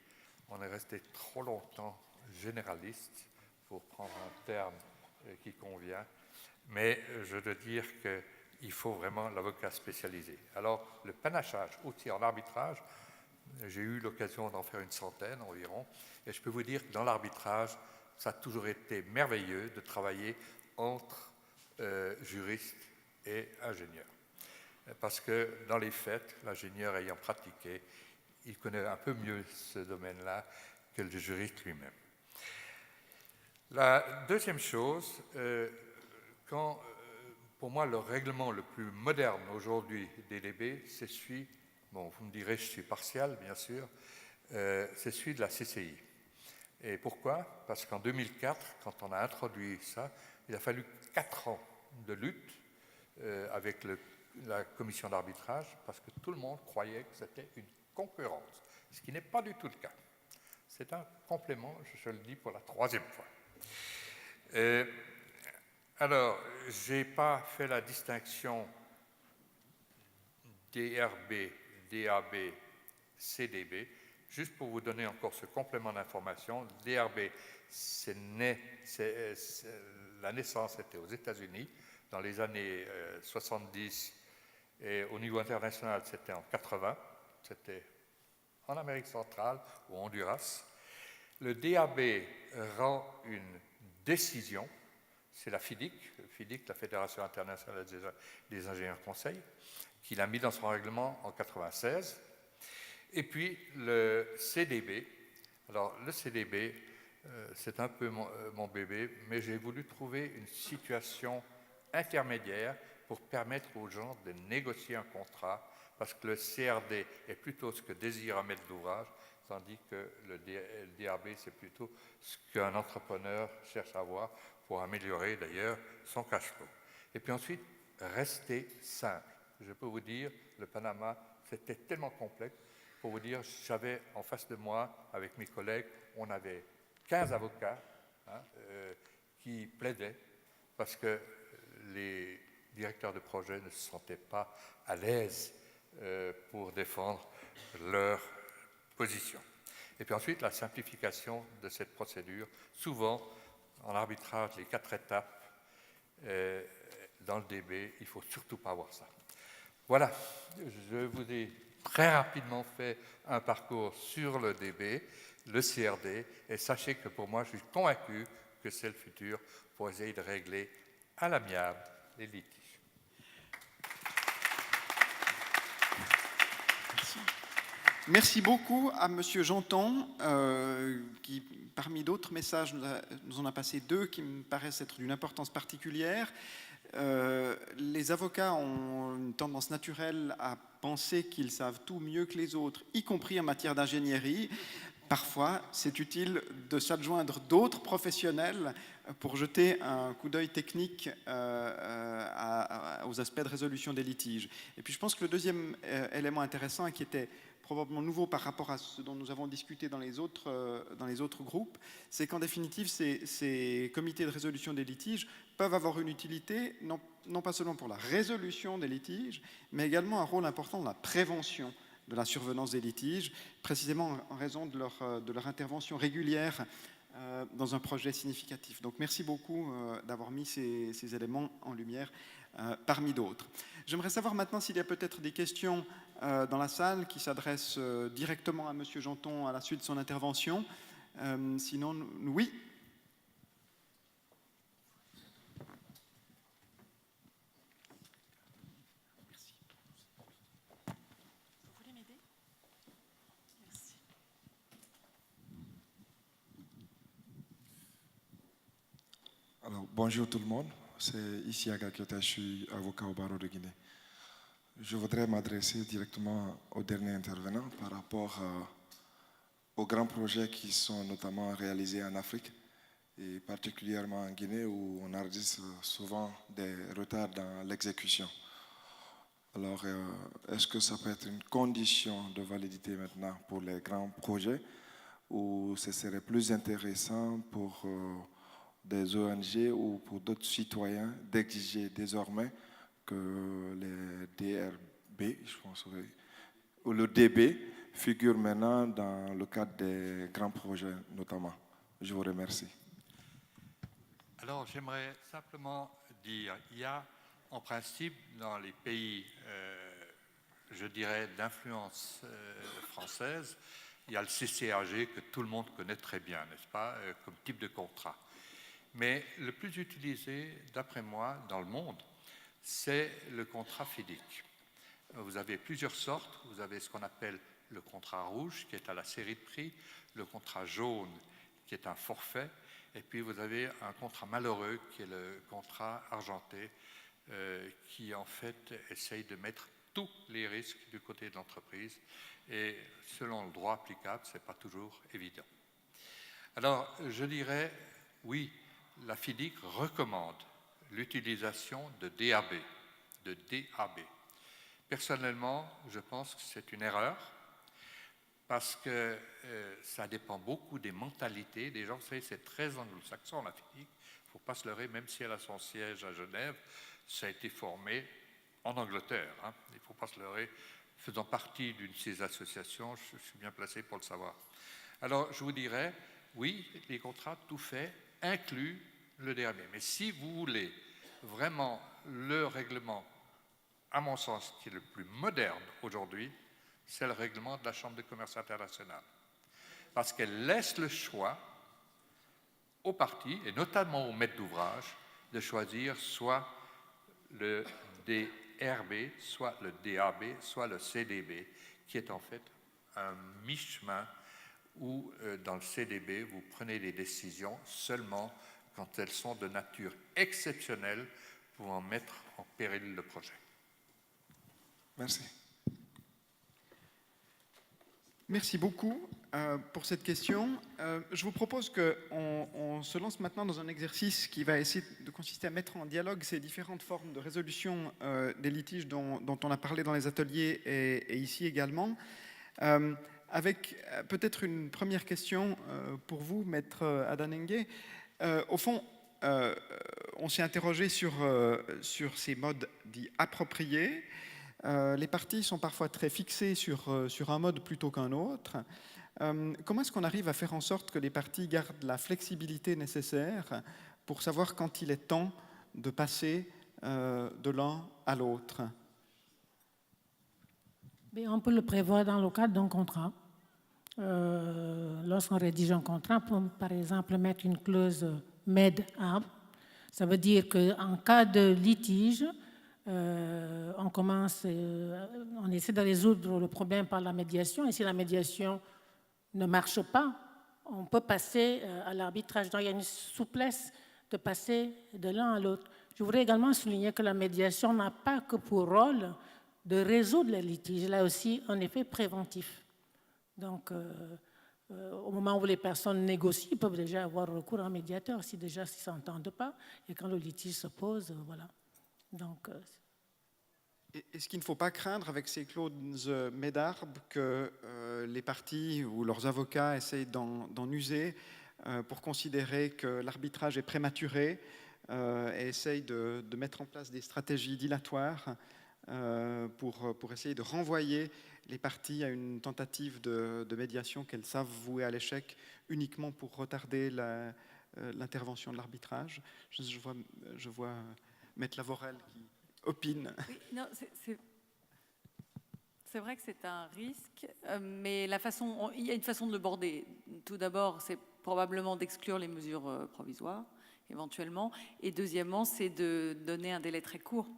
on est resté trop longtemps généraliste, pour prendre un terme qui convient, mais je dois dire qu'il faut vraiment l'avocat spécialisé. Alors, le panachage, aussi en arbitrage, j'ai eu l'occasion d'en faire une centaine environ, et je peux vous dire que dans l'arbitrage, ça a toujours été merveilleux de travailler entre juristes et ingénieurs. Parce que dans les faits, l'ingénieur ayant pratiqué, il connaît un peu mieux ce domaine-là que le juriste lui-même. La deuxième chose, pour moi, le règlement le plus moderne aujourd'hui des DB, c'est celui, bon, vous me direz, je suis partial, bien sûr, c'est celui de la CCI. Et pourquoi? Parce qu'en 2004, quand on a introduit ça, il a fallu 4 ans de lutte avec la commission d'arbitrage, parce que tout le monde croyait que c'était une concurrence, ce qui n'est pas du tout le cas. C'est un complément, je le dis pour la 3e fois. Alors, je n'ai pas fait la distinction DRB, DAB, CDB, juste pour vous donner encore ce complément d'information. DRB, la naissance était aux États-Unis dans les années 70 et au niveau international, c'était en 80, c'était en Amérique centrale, au Honduras. Le DAB rend une décision, c'est la FIDIC, la Fédération internationale des ingénieurs conseils, qui l'a mis dans son règlement en 96. Et puis le CDB. Alors le CDB, c'est un peu mon bébé, mais j'ai voulu trouver une situation intermédiaire pour permettre aux gens de négocier un contrat, parce que le CRD est plutôt ce que désire un maître d'ouvrage, tandis que le DRB, c'est plutôt ce qu'un entrepreneur cherche à avoir pour améliorer d'ailleurs son cash flow. Et puis ensuite, rester simple. Je peux vous dire, le Panama, c'était tellement complexe pour vous dire, j'avais en face de moi, avec mes collègues, on avait 15 avocats qui plaidaient parce que les directeurs de projet ne se sentaient pas à l'aise pour défendre leur position. Et puis ensuite, la simplification de cette procédure. Souvent, en arbitrage, les 4 étapes, dans le DB, il ne faut surtout pas avoir ça. Voilà, je vous ai très rapidement fait un parcours sur le DB, le CRD, et sachez que pour moi, je suis convaincu que c'est le futur pour essayer de régler à l'amiable les litiges. Merci beaucoup à Monsieur Janton, qui, parmi d'autres messages, nous en a passé 2 qui me paraissent être d'une importance particulière. Les avocats ont une tendance naturelle à penser qu'ils savent tout mieux que les autres, y compris en matière d'ingénierie. Parfois, c'est utile de s'adjoindre d'autres professionnels pour jeter un coup d'œil technique aux aspects de résolution des litiges. Et puis je pense que le deuxième élément intéressant, et qui était probablement nouveau par rapport à ce dont nous avons discuté dans les autres groupes, c'est qu'en définitive, ces comités de résolution des litiges peuvent avoir une utilité, non pas seulement pour la résolution des litiges, mais également un rôle important dans la prévention de la survenance des litiges, précisément en raison de leur intervention régulière dans un projet significatif. Donc merci beaucoup d'avoir mis ces éléments en lumière parmi d'autres. J'aimerais savoir maintenant s'il y a peut-être des questions dans la salle qui s'adressent directement à M. Janton à la suite de son intervention. Sinon, oui. Alors, bonjour tout le monde, c'est ici Aga Kiota, je suis avocat au barreau de Guinée. Je voudrais m'adresser directement au dernier intervenant par rapport aux grands projets qui sont notamment réalisés en Afrique et particulièrement en Guinée où on enregistre souvent des retards dans l'exécution. Alors, est-ce que ça peut être une condition de validité maintenant pour les grands projets ou ce serait plus intéressant pour des ONG ou pour d'autres citoyens d'exiger désormais que les DRB, je pense, ou le DB figure maintenant dans le cadre des grands projets notamment. Je vous remercie. Alors j'aimerais simplement dire, il y a en principe dans les pays, je dirais, d'influence française, il y a le CCAG que tout le monde connaît très bien, n'est-ce pas, comme type de contrat. Mais le plus utilisé, d'après moi, dans le monde, c'est le contrat FIDIC. Vous avez plusieurs sortes. Vous avez ce qu'on appelle le contrat rouge, qui est à la série de prix, le contrat jaune, qui est un forfait, et puis vous avez un contrat malheureux, qui est le contrat argenté, qui en fait essaye de mettre tous les risques du côté de l'entreprise, et selon le droit applicable, ce n'est pas toujours évident. Alors, je dirais, oui, la FIDIC recommande l'utilisation de DAB, Personnellement, je pense que c'est une erreur parce que ça dépend beaucoup des mentalités des gens. Vous savez, c'est très anglo-saxon la FIDIC, il ne faut pas se leurrer, même si elle a son siège à Genève, ça a été formé en Angleterre, hein. Il ne faut pas se leurrer, faisant partie d'une de ces associations, je suis bien placé pour le savoir. Alors, je vous dirais, oui, les contrats tout faits incluent le DRB. Mais si vous voulez vraiment le règlement, à mon sens, qui est le plus moderne aujourd'hui, c'est le règlement de la Chambre de commerce internationale. Parce qu'elle laisse le choix aux parties, et notamment aux maîtres d'ouvrage, de choisir soit le DRB, soit le DAB, soit le CDB, qui est en fait un mi-chemin où, dans le CDB, vous prenez des décisions seulement quand elles sont de nature exceptionnelle pouvant mettre en péril le projet. Merci. Merci beaucoup pour cette question. Je vous propose qu'on se lance maintenant dans un exercice qui va essayer de consister à mettre en dialogue ces différentes formes de résolution des litiges dont on a parlé dans les ateliers et ici également. Avec peut-être une première question pour vous, Maître Adanengue. Au fond, on s'est interrogé sur ces modes dits appropriés. Les partis sont parfois très fixés sur un mode plutôt qu'un autre. Comment est-ce qu'on arrive à faire en sorte que les partis gardent la flexibilité nécessaire pour savoir quand il est temps de passer de l'un à l'autre? On peut le prévoir dans le cadre d'un contrat. Lorsqu'on rédige un contrat, on peut par exemple mettre une clause MED-ARB. Ça veut dire qu'en cas de litige, on essaie de résoudre le problème par la médiation, et si la médiation ne marche pas, on peut passer à l'arbitrage. Donc il y a une souplesse de passer de l'un à l'autre. Je voudrais également souligner que la médiation n'a pas que pour rôle de résoudre les litiges, là aussi un effet préventif. Donc, au moment où les personnes négocient, ils peuvent déjà avoir recours à un médiateur, si déjà ils ne s'entendent pas, et quand le litige se pose, voilà. Donc, est-ce qu'il ne faut pas craindre avec ces clauses MED-ARB que les partis ou leurs avocats essayent d'en user pour considérer que l'arbitrage est prématuré et essayent de mettre en place des stratégies dilatoires pour essayer de renvoyer les parties à une tentative de médiation qu'elles savent vouer à l'échec uniquement pour retarder l'intervention de l'arbitrage? Je vois Maître Lavorel qui opine. Oui, non, c'est vrai que c'est un risque, mais il y a une façon de le border. Tout d'abord, c'est probablement d'exclure les mesures provisoires, éventuellement, et deuxièmement, c'est de donner un délai très court.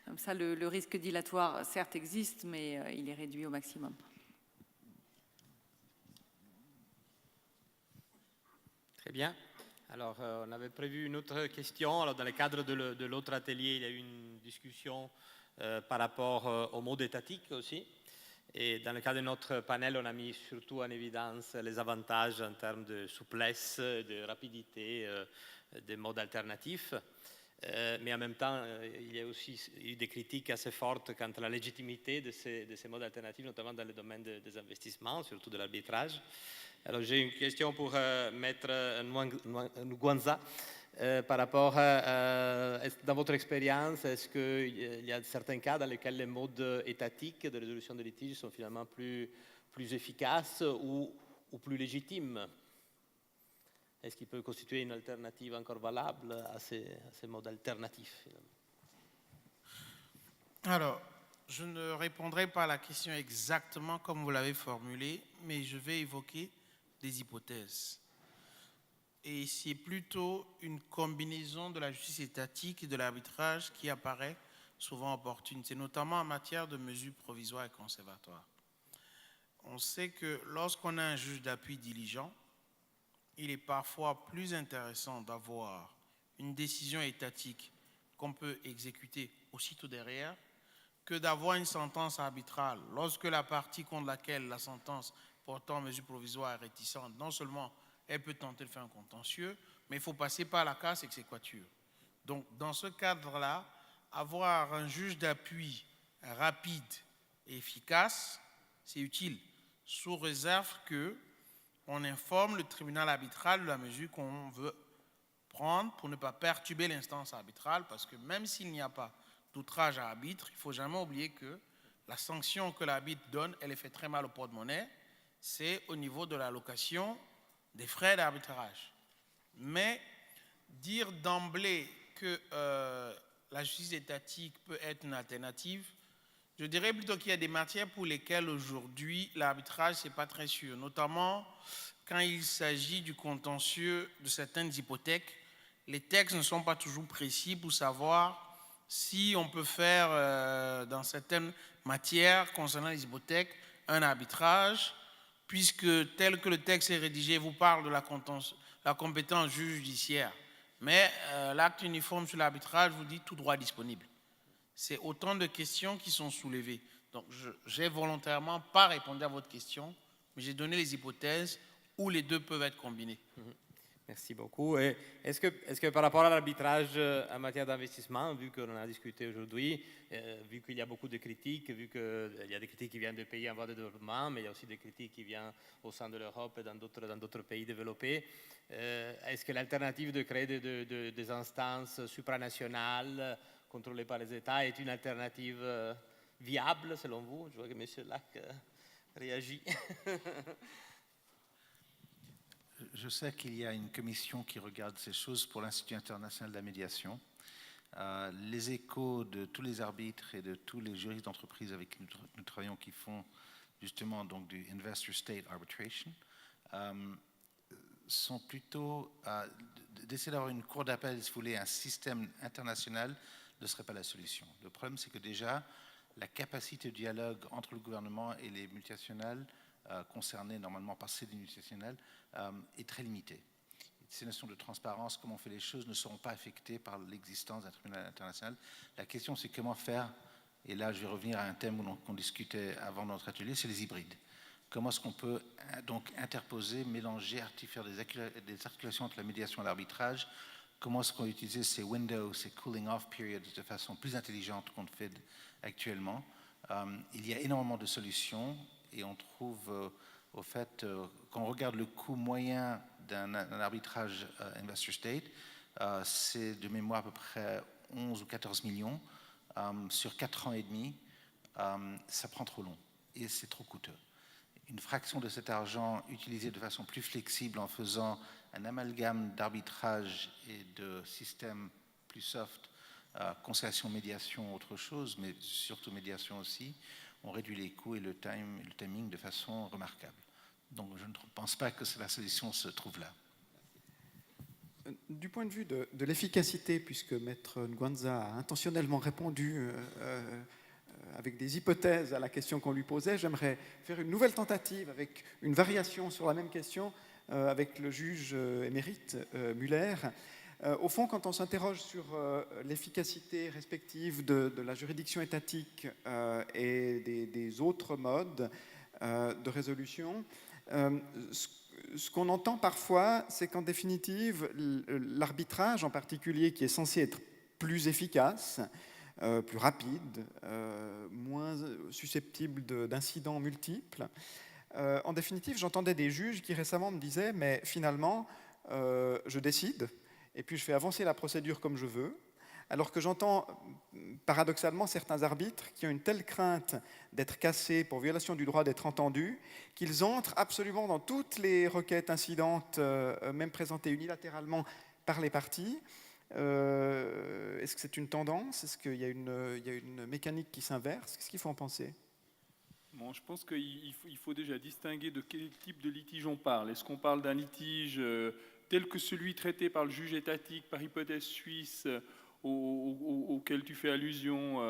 Comme ça, le risque dilatoire, certes, existe, mais il est réduit au maximum. Très bien. Alors, on avait prévu une autre question. Alors, dans le cadre de l'autre atelier, il y a eu une discussion par rapport aux modes étatiques aussi. Et dans le cadre de notre panel, on a mis surtout en évidence les avantages en termes de souplesse, de rapidité des modes alternatifs. Mais en même temps, il y a aussi eu des critiques assez fortes quant à la légitimité de ces modes alternatifs, notamment dans le domaine des investissements, surtout de l'arbitrage. Alors j'ai une question pour Maître Nguanza par rapport dans votre expérience, est-ce qu'il y a certains cas dans lesquels les modes étatiques de résolution de litiges sont finalement plus efficaces ou plus légitimes? Est-ce qu'il peut constituer une alternative encore valable à ces modes alternatifs finalement? Alors, je ne répondrai pas à la question exactement comme vous l'avez formulée, mais je vais évoquer des hypothèses. Et c'est plutôt une combinaison de la justice étatique et de l'arbitrage qui apparaît souvent opportune. C'est notamment en matière de mesures provisoires et conservatoires. On sait que lorsqu'on a un juge d'appui diligent, il est parfois plus intéressant d'avoir une décision étatique qu'on peut exécuter aussitôt derrière que d'avoir une sentence arbitrale. Lorsque la partie contre laquelle la sentence portant mesure provisoire est réticente, non seulement elle peut tenter de faire un contentieux, mais il faut passer par la casse exéquatur. Donc, dans ce cadre-là, avoir un juge d'appui rapide et efficace, c'est utile, sous réserve qu'on informe le tribunal arbitral de la mesure qu'on veut prendre pour ne pas perturber l'instance arbitrale, parce que même s'il n'y a pas d'outrage à arbitre, il ne faut jamais oublier que la sanction que l'arbitre donne, elle est fait très mal au porte-monnaie, c'est au niveau de l'allocation des frais d'arbitrage. Mais dire d'emblée que la justice étatique peut être une alternative, je dirais plutôt qu'il y a des matières pour lesquelles aujourd'hui l'arbitrage, ce n'est pas très sûr, notamment quand il s'agit du contentieux de certaines hypothèques. Les textes ne sont pas toujours précis pour savoir si on peut faire dans certaines matières concernant les hypothèques un arbitrage, puisque tel que le texte est rédigé, vous parle de la compétence judiciaire. Mais l'acte uniforme sur l'arbitrage vous dit tout droit disponible. C'est autant de questions qui sont soulevées. Donc, je n'ai volontairement pas répondu à votre question, mais j'ai donné les hypothèses où les deux peuvent être combinés. Merci beaucoup. Et est-ce que par rapport à l'arbitrage en matière d'investissement, vu qu'on a discuté aujourd'hui, vu qu'il y a beaucoup de critiques, vu qu'il y a des critiques qui viennent de pays en voie de développement, mais il y a aussi des critiques qui viennent au sein de l'Europe et dans d'autres pays développés, est-ce que l'alternative de créer des instances supranationales contrôlées par les États est une alternative viable selon vous? Je vois que M. Lac réagit. Je sais qu'il y a une commission qui regarde ces choses pour l'Institut international de la médiation. Les échos de tous les arbitres et de tous les juristes d'entreprise avec qui nous travaillons, qui font justement donc du investor-state arbitration, sont plutôt d'essayer d'avoir une cour d'appel, si vous voulez, un système international ne serait pas la solution. Le problème, c'est que déjà, la capacité de dialogue entre le gouvernement et les multinationales concernées normalement par ces multinationales est très limitée. Ces notions de transparence, comment on fait les choses, ne seront pas affectées par l'existence d'un tribunal international. La question, c'est comment faire, et là je vais revenir à un thème qu'on discutait avant notre atelier, c'est les hybrides. Comment est-ce qu'on peut donc interposer, mélanger, faire des articulations entre la médiation et l'arbitrage? Comment est-ce qu'on peut utiliser ces windows, ces cooling off periods de façon plus intelligente qu'on le fait actuellement? Il y a énormément de solutions et on trouve au fait, quand on regarde le coût moyen d'un arbitrage investor-state, c'est de mémoire à peu près 11 ou 14 millions sur 4 ans et demi. Ça prend trop long et c'est trop coûteux. Une fraction de cet argent utilisé de façon plus flexible en faisant un amalgame d'arbitrage et de systèmes plus soft, conciliation, médiation, autre chose, mais surtout médiation aussi, on réduit les coûts et le timing de façon remarquable. Donc je ne pense pas que la solution se trouve là. Du point de vue de l'efficacité, puisque Maître Ngwanza a intentionnellement répondu avec des hypothèses à la question qu'on lui posait, j'aimerais faire une nouvelle tentative avec une variation sur la même question avec le juge émérite Muller. Au fond, quand on s'interroge sur l'efficacité respective de la juridiction étatique et des autres modes de résolution, ce qu'on entend parfois, c'est qu'en définitive, l'arbitrage en particulier, qui est censé être plus efficace, plus rapide, moins susceptible d'incidents multiples, en définitive, j'entendais des juges qui récemment me disaient « mais finalement, je décide, et puis je fais avancer la procédure comme je veux », alors que j'entends paradoxalement certains arbitres qui ont une telle crainte d'être cassés pour violation du droit d'être entendus qu'ils entrent absolument dans toutes les requêtes incidentes, même présentées unilatéralement par les parties. Est-ce que c'est une tendance? Est-ce qu'il y a une mécanique qui s'inverse? Qu'est-ce qu'il faut en penser? Bon, je pense qu'il faut déjà distinguer de quel type de litige on parle. Est-ce qu'on parle d'un litige tel que celui traité par le juge étatique par hypothèse suisse auquel tu fais allusion,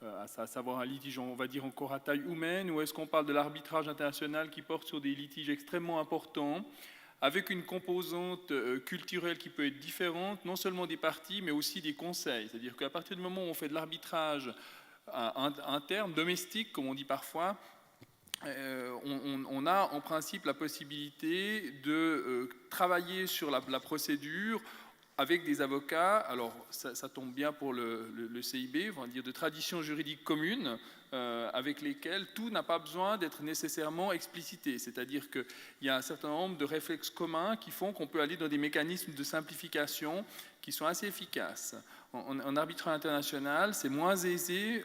à savoir un litige, on va dire, encore à taille humaine, ou est-ce qu'on parle de l'arbitrage international qui porte sur des litiges extrêmement importants, avec une composante culturelle qui peut être différente, non seulement des parties, mais aussi des conseils. C'est-à-dire qu'à partir du moment où on fait de l'arbitrage interne, domestique, comme on dit parfois, on a en principe la possibilité de travailler sur la procédure avec des avocats. Alors ça tombe bien pour le CIB, on va dire de tradition juridique commune, avec lesquels tout n'a pas besoin d'être nécessairement explicité. C'est-à-dire qu'il y a un certain nombre de réflexes communs qui font qu'on peut aller dans des mécanismes de simplification qui sont assez efficaces. En arbitrage international, c'est moins aisé,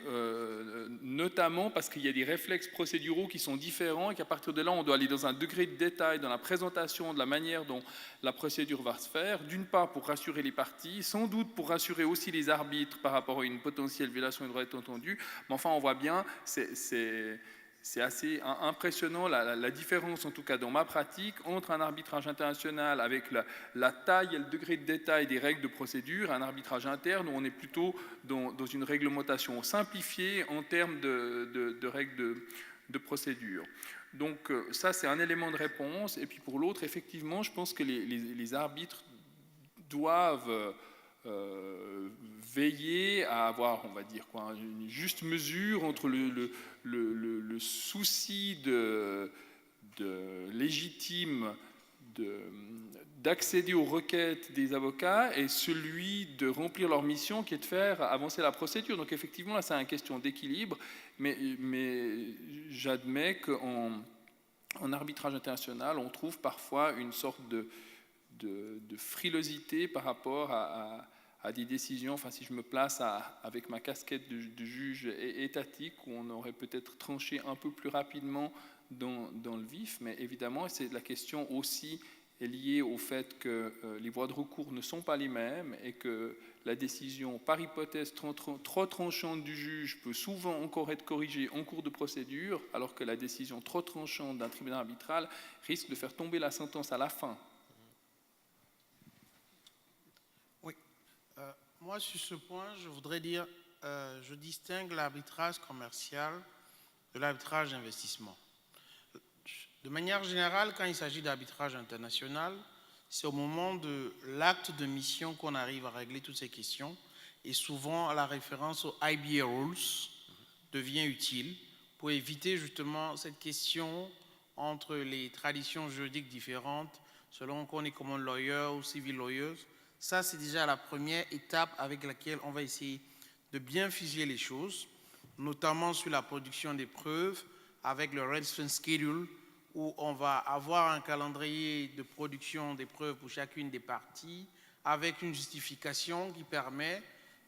notamment parce qu'il y a des réflexes procéduraux qui sont différents et qu'à partir de là, on doit aller dans un degré de détail dans la présentation de la manière dont la procédure va se faire, d'une part pour rassurer les parties, sans doute pour rassurer aussi les arbitres par rapport à une potentielle violation du droit d'être entendu, mais enfin, on voit bien, c'est assez impressionnant la différence, en tout cas dans ma pratique, entre un arbitrage international avec la taille et le degré de détail des règles de procédure et un arbitrage interne où on est plutôt dans une réglementation simplifiée en termes de règles de procédure. Donc ça, c'est un élément de réponse. Et puis pour l'autre, effectivement, je pense que les arbitres doivent veiller à avoir, on va dire quoi, une juste mesure entre le souci légitime d'accéder aux requêtes des avocats et celui de remplir leur mission qui est de faire avancer la procédure. Donc effectivement, là, c'est une question d'équilibre, mais j'admets qu'en arbitrage international, on trouve parfois une sorte de frilosité par rapport à des décisions, enfin si je me place avec ma casquette de juge étatique, où on aurait peut-être tranché un peu plus rapidement dans le vif, mais évidemment, c'est la question aussi est liée au fait que les voies de recours ne sont pas les mêmes et que la décision par hypothèse trop tranchante du juge peut souvent encore être corrigée en cours de procédure, alors que la décision trop tranchante d'un tribunal arbitral risque de faire tomber la sentence à la fin. Oui. Moi, sur ce point, je voudrais dire, je distingue l'arbitrage commercial de l'arbitrage d'investissement. De manière générale, quand il s'agit d'arbitrage international, c'est au moment de l'acte de mission qu'on arrive à régler toutes ces questions, et souvent la référence aux IBA Rules devient utile pour éviter justement cette question entre les traditions juridiques différentes, selon qu'on est common lawyer ou civil lawyers. Ça, c'est déjà la première étape avec laquelle on va essayer de bien figer les choses, notamment sur la production des preuves, avec le Redstone Schedule, où on va avoir un calendrier de production des preuves pour chacune des parties, avec une justification qui permet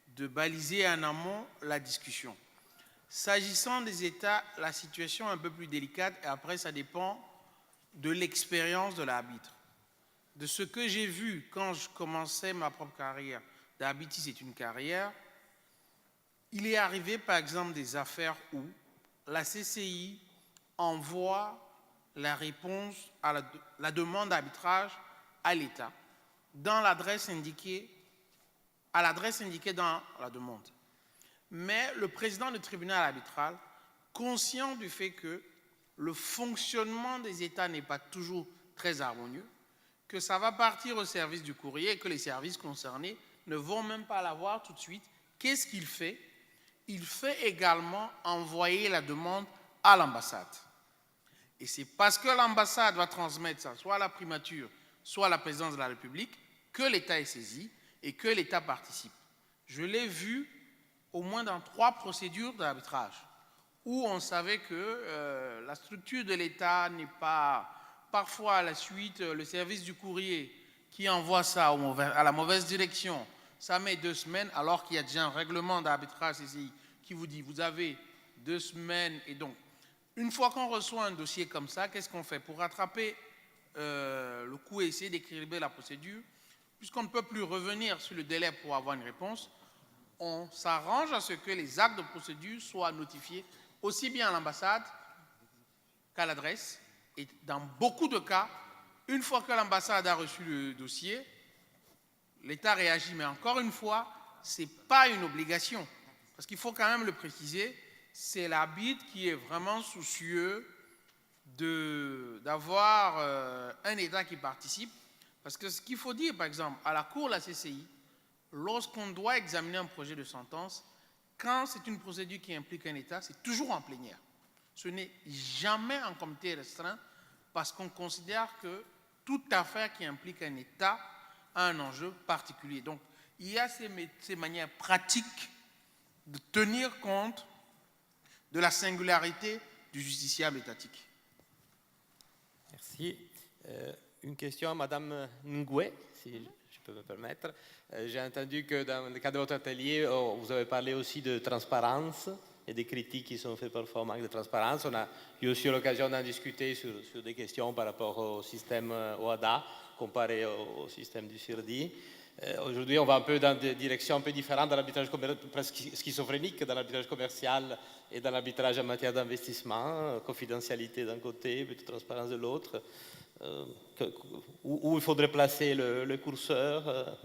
de baliser en amont la discussion. S'agissant des États, la situation est un peu plus délicate, et après, ça dépend de l'expérience de l'arbitre. De ce que j'ai vu quand je commençais ma propre carrière, d'arbitre, c'est une carrière, il est arrivé, par exemple, des affaires où la CCI envoie la réponse à la demande d'arbitrage à l'État dans l'adresse indiquée, à l'adresse indiquée dans la demande. Mais le président du tribunal arbitral, conscient du fait que le fonctionnement des États n'est pas toujours très harmonieux, que ça va partir au service du courrier et que les services concernés ne vont même pas l'avoir tout de suite, qu'est-ce qu'il fait? Il fait également envoyer la demande à l'ambassade. Et c'est parce que l'ambassade va transmettre ça, soit à la primature, soit à la présidence de la République, que l'État est saisi et que l'État participe. Je l'ai vu au moins dans 3 procédures d'arbitrage, où on savait que la structure de l'État n'est pas, parfois à la suite, le service du courrier qui envoie ça à la mauvaise direction, ça met 2 semaines, alors qu'il y a déjà un règlement d'arbitrage CCI qui vous dit, vous avez 2 semaines, et donc, une fois qu'on reçoit un dossier comme ça, qu'est-ce qu'on fait? Pour rattraper le coup et essayer d'équilibrer la procédure, puisqu'on ne peut plus revenir sur le délai pour avoir une réponse, on s'arrange à ce que les actes de procédure soient notifiés aussi bien à l'ambassade qu'à l'adresse. Et dans beaucoup de cas, une fois que l'ambassade a reçu le dossier, l'État réagit. Mais encore une fois, ce n'est pas une obligation. Parce qu'il faut quand même le préciser, c'est l'arbitre qui est vraiment soucieux d'avoir un État qui participe. Parce que ce qu'il faut dire, par exemple, à la Cour, la CCI, lorsqu'on doit examiner un projet de sentence, quand c'est une procédure qui implique un État, c'est toujours en plénière. Ce n'est jamais en comité restreint parce qu'on considère que toute affaire qui implique un État a un enjeu particulier. Donc, il y a ces manières pratiques de tenir compte de la singularité du justiciable étatique. Merci. Une question à Madame Ngoué, si je peux me permettre. J'ai entendu que dans le cadre de votre atelier, vous avez parlé aussi de transparence et des critiques qui sont faites parfois en manque de transparence. On a eu aussi l'occasion d'en discuter sur des questions par rapport au système OHADA comparé au système du CIRDI. Aujourd'hui, on va un peu dans des directions un peu différentes dans l'arbitrage presque schizophrénique, dans l'arbitrage commercial et dans l'arbitrage en matière d'investissement, confidentialité d'un côté, plutôt transparence de l'autre. Où il faudrait placer le curseur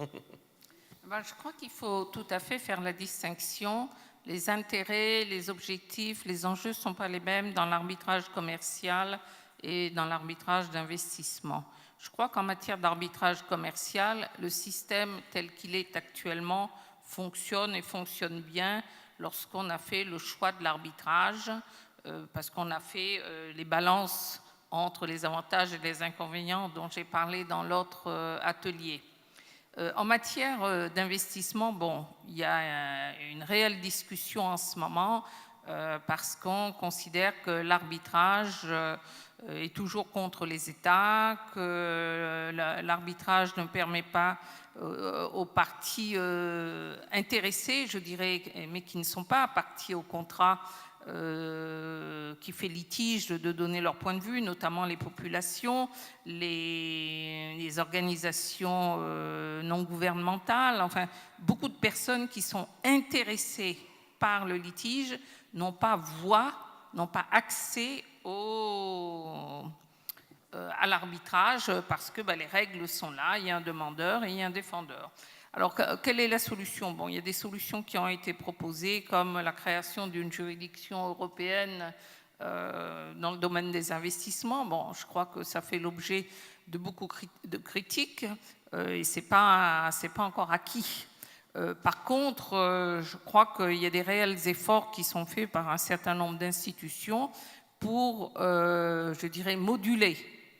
Je crois qu'il faut tout à fait faire la distinction. Les intérêts, les objectifs, les enjeux ne sont pas les mêmes dans l'arbitrage commercial et dans l'arbitrage d'investissement. Je crois qu'en matière d'arbitrage commercial, le système tel qu'il est actuellement fonctionne et fonctionne bien lorsqu'on a fait le choix de l'arbitrage, parce qu'on a fait les balances entre les avantages et les inconvénients dont j'ai parlé dans l'autre atelier. En matière d'investissement, bon, il y a une réelle discussion en ce moment parce qu'on considère que l'arbitrage est toujours contre les États, que l'arbitrage ne permet pas aux parties intéressées, je dirais, mais qui ne sont pas parties au contrat qui fait litige de donner leur point de vue, notamment les populations, les organisations non gouvernementales, enfin beaucoup de personnes qui sont intéressées par le litige n'ont pas voix, n'ont pas accès à l'arbitrage parce que les règles sont là, il y a un demandeur et il y a un défendeur. Alors, quelle est la solution? Bon, il y a des solutions qui ont été proposées, comme la création d'une juridiction européenne dans le domaine des investissements. Bon, je crois que ça fait l'objet de beaucoup de critiques et ce n'est pas encore acquis. Par contre, je crois qu'il y a des réels efforts qui sont faits par un certain nombre d'institutions pour, je dirais, moduler.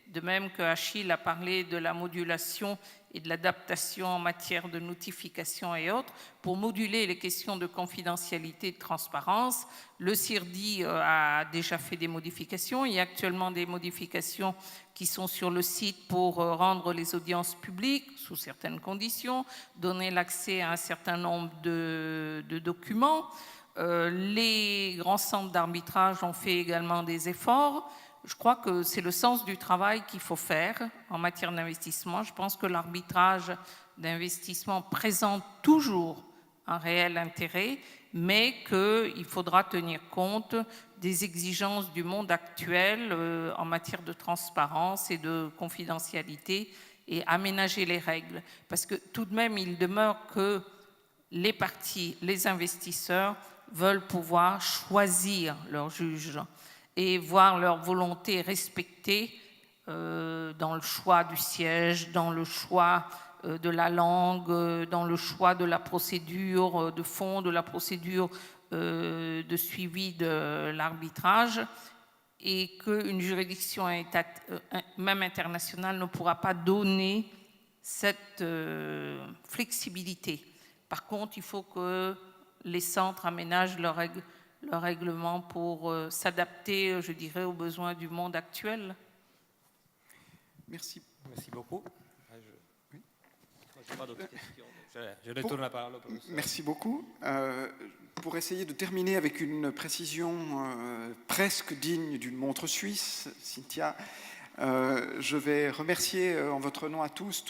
De même que Achille a parlé de la modulation et de l'adaptation en matière de notification et autres, pour moduler les questions de confidentialité et de transparence. Le CIRDI a déjà fait des modifications. Il y a actuellement des modifications qui sont sur le site pour rendre les audiences publiques sous certaines conditions, donner l'accès à un certain nombre de documents. Les grands centres d'arbitrage ont fait également des efforts. Je crois que c'est le sens du travail qu'il faut faire en matière d'investissement. Je pense que l'arbitrage d'investissement présente toujours un réel intérêt, mais qu'il faudra tenir compte des exigences du monde actuel en matière de transparence et de confidentialité et aménager les règles. Parce que tout de même, il demeure que les parties, les investisseurs veulent pouvoir choisir leur juge et voir leur volonté respectée dans le choix du siège, dans le choix de la langue, dans le choix de la procédure de fond, de la procédure de suivi de l'arbitrage, et qu'une juridiction même internationale ne pourra pas donner cette flexibilité. Par contre, il faut que les centres aménagent leurs règlement pour s'adapter, je dirais, aux besoins du monde actuel. Merci. Merci beaucoup. Pas d'autres questions. Je retourne la parole au professeur. Merci beaucoup. Pour essayer de terminer avec une précision presque digne d'une montre suisse, Cynthia, je vais remercier en votre nom à tous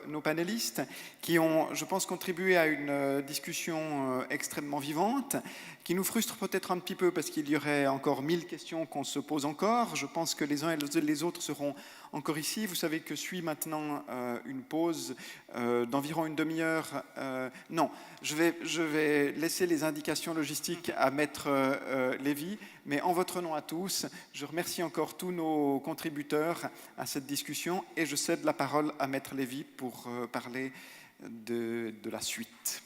nos panélistes qui ont, je pense, contribué à une discussion extrêmement vivante, qui nous frustre peut-être un petit peu parce qu'il y aurait encore 1000 questions qu'on se pose encore. Je pense que les uns et les autres seront encore ici. Vous savez que suit maintenant une pause d'environ une demi-heure. Non, je vais laisser les indications logistiques à Maître Lévy, mais en votre nom à tous, je remercie encore tous nos contributeurs à cette discussion et je cède la parole à Maître Lévy pour parler de la suite.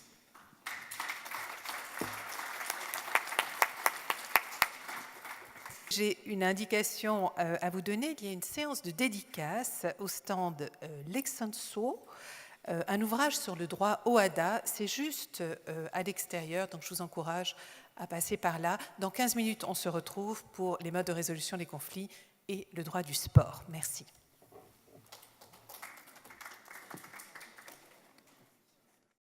J'ai une indication à vous donner. Il y a une séance de dédicace au stand L'Exenso, un ouvrage sur le droit OHADA. C'est juste à l'extérieur, donc je vous encourage à passer par là. Dans 15 minutes, on se retrouve pour les modes de résolution des conflits et le droit du sport. Merci.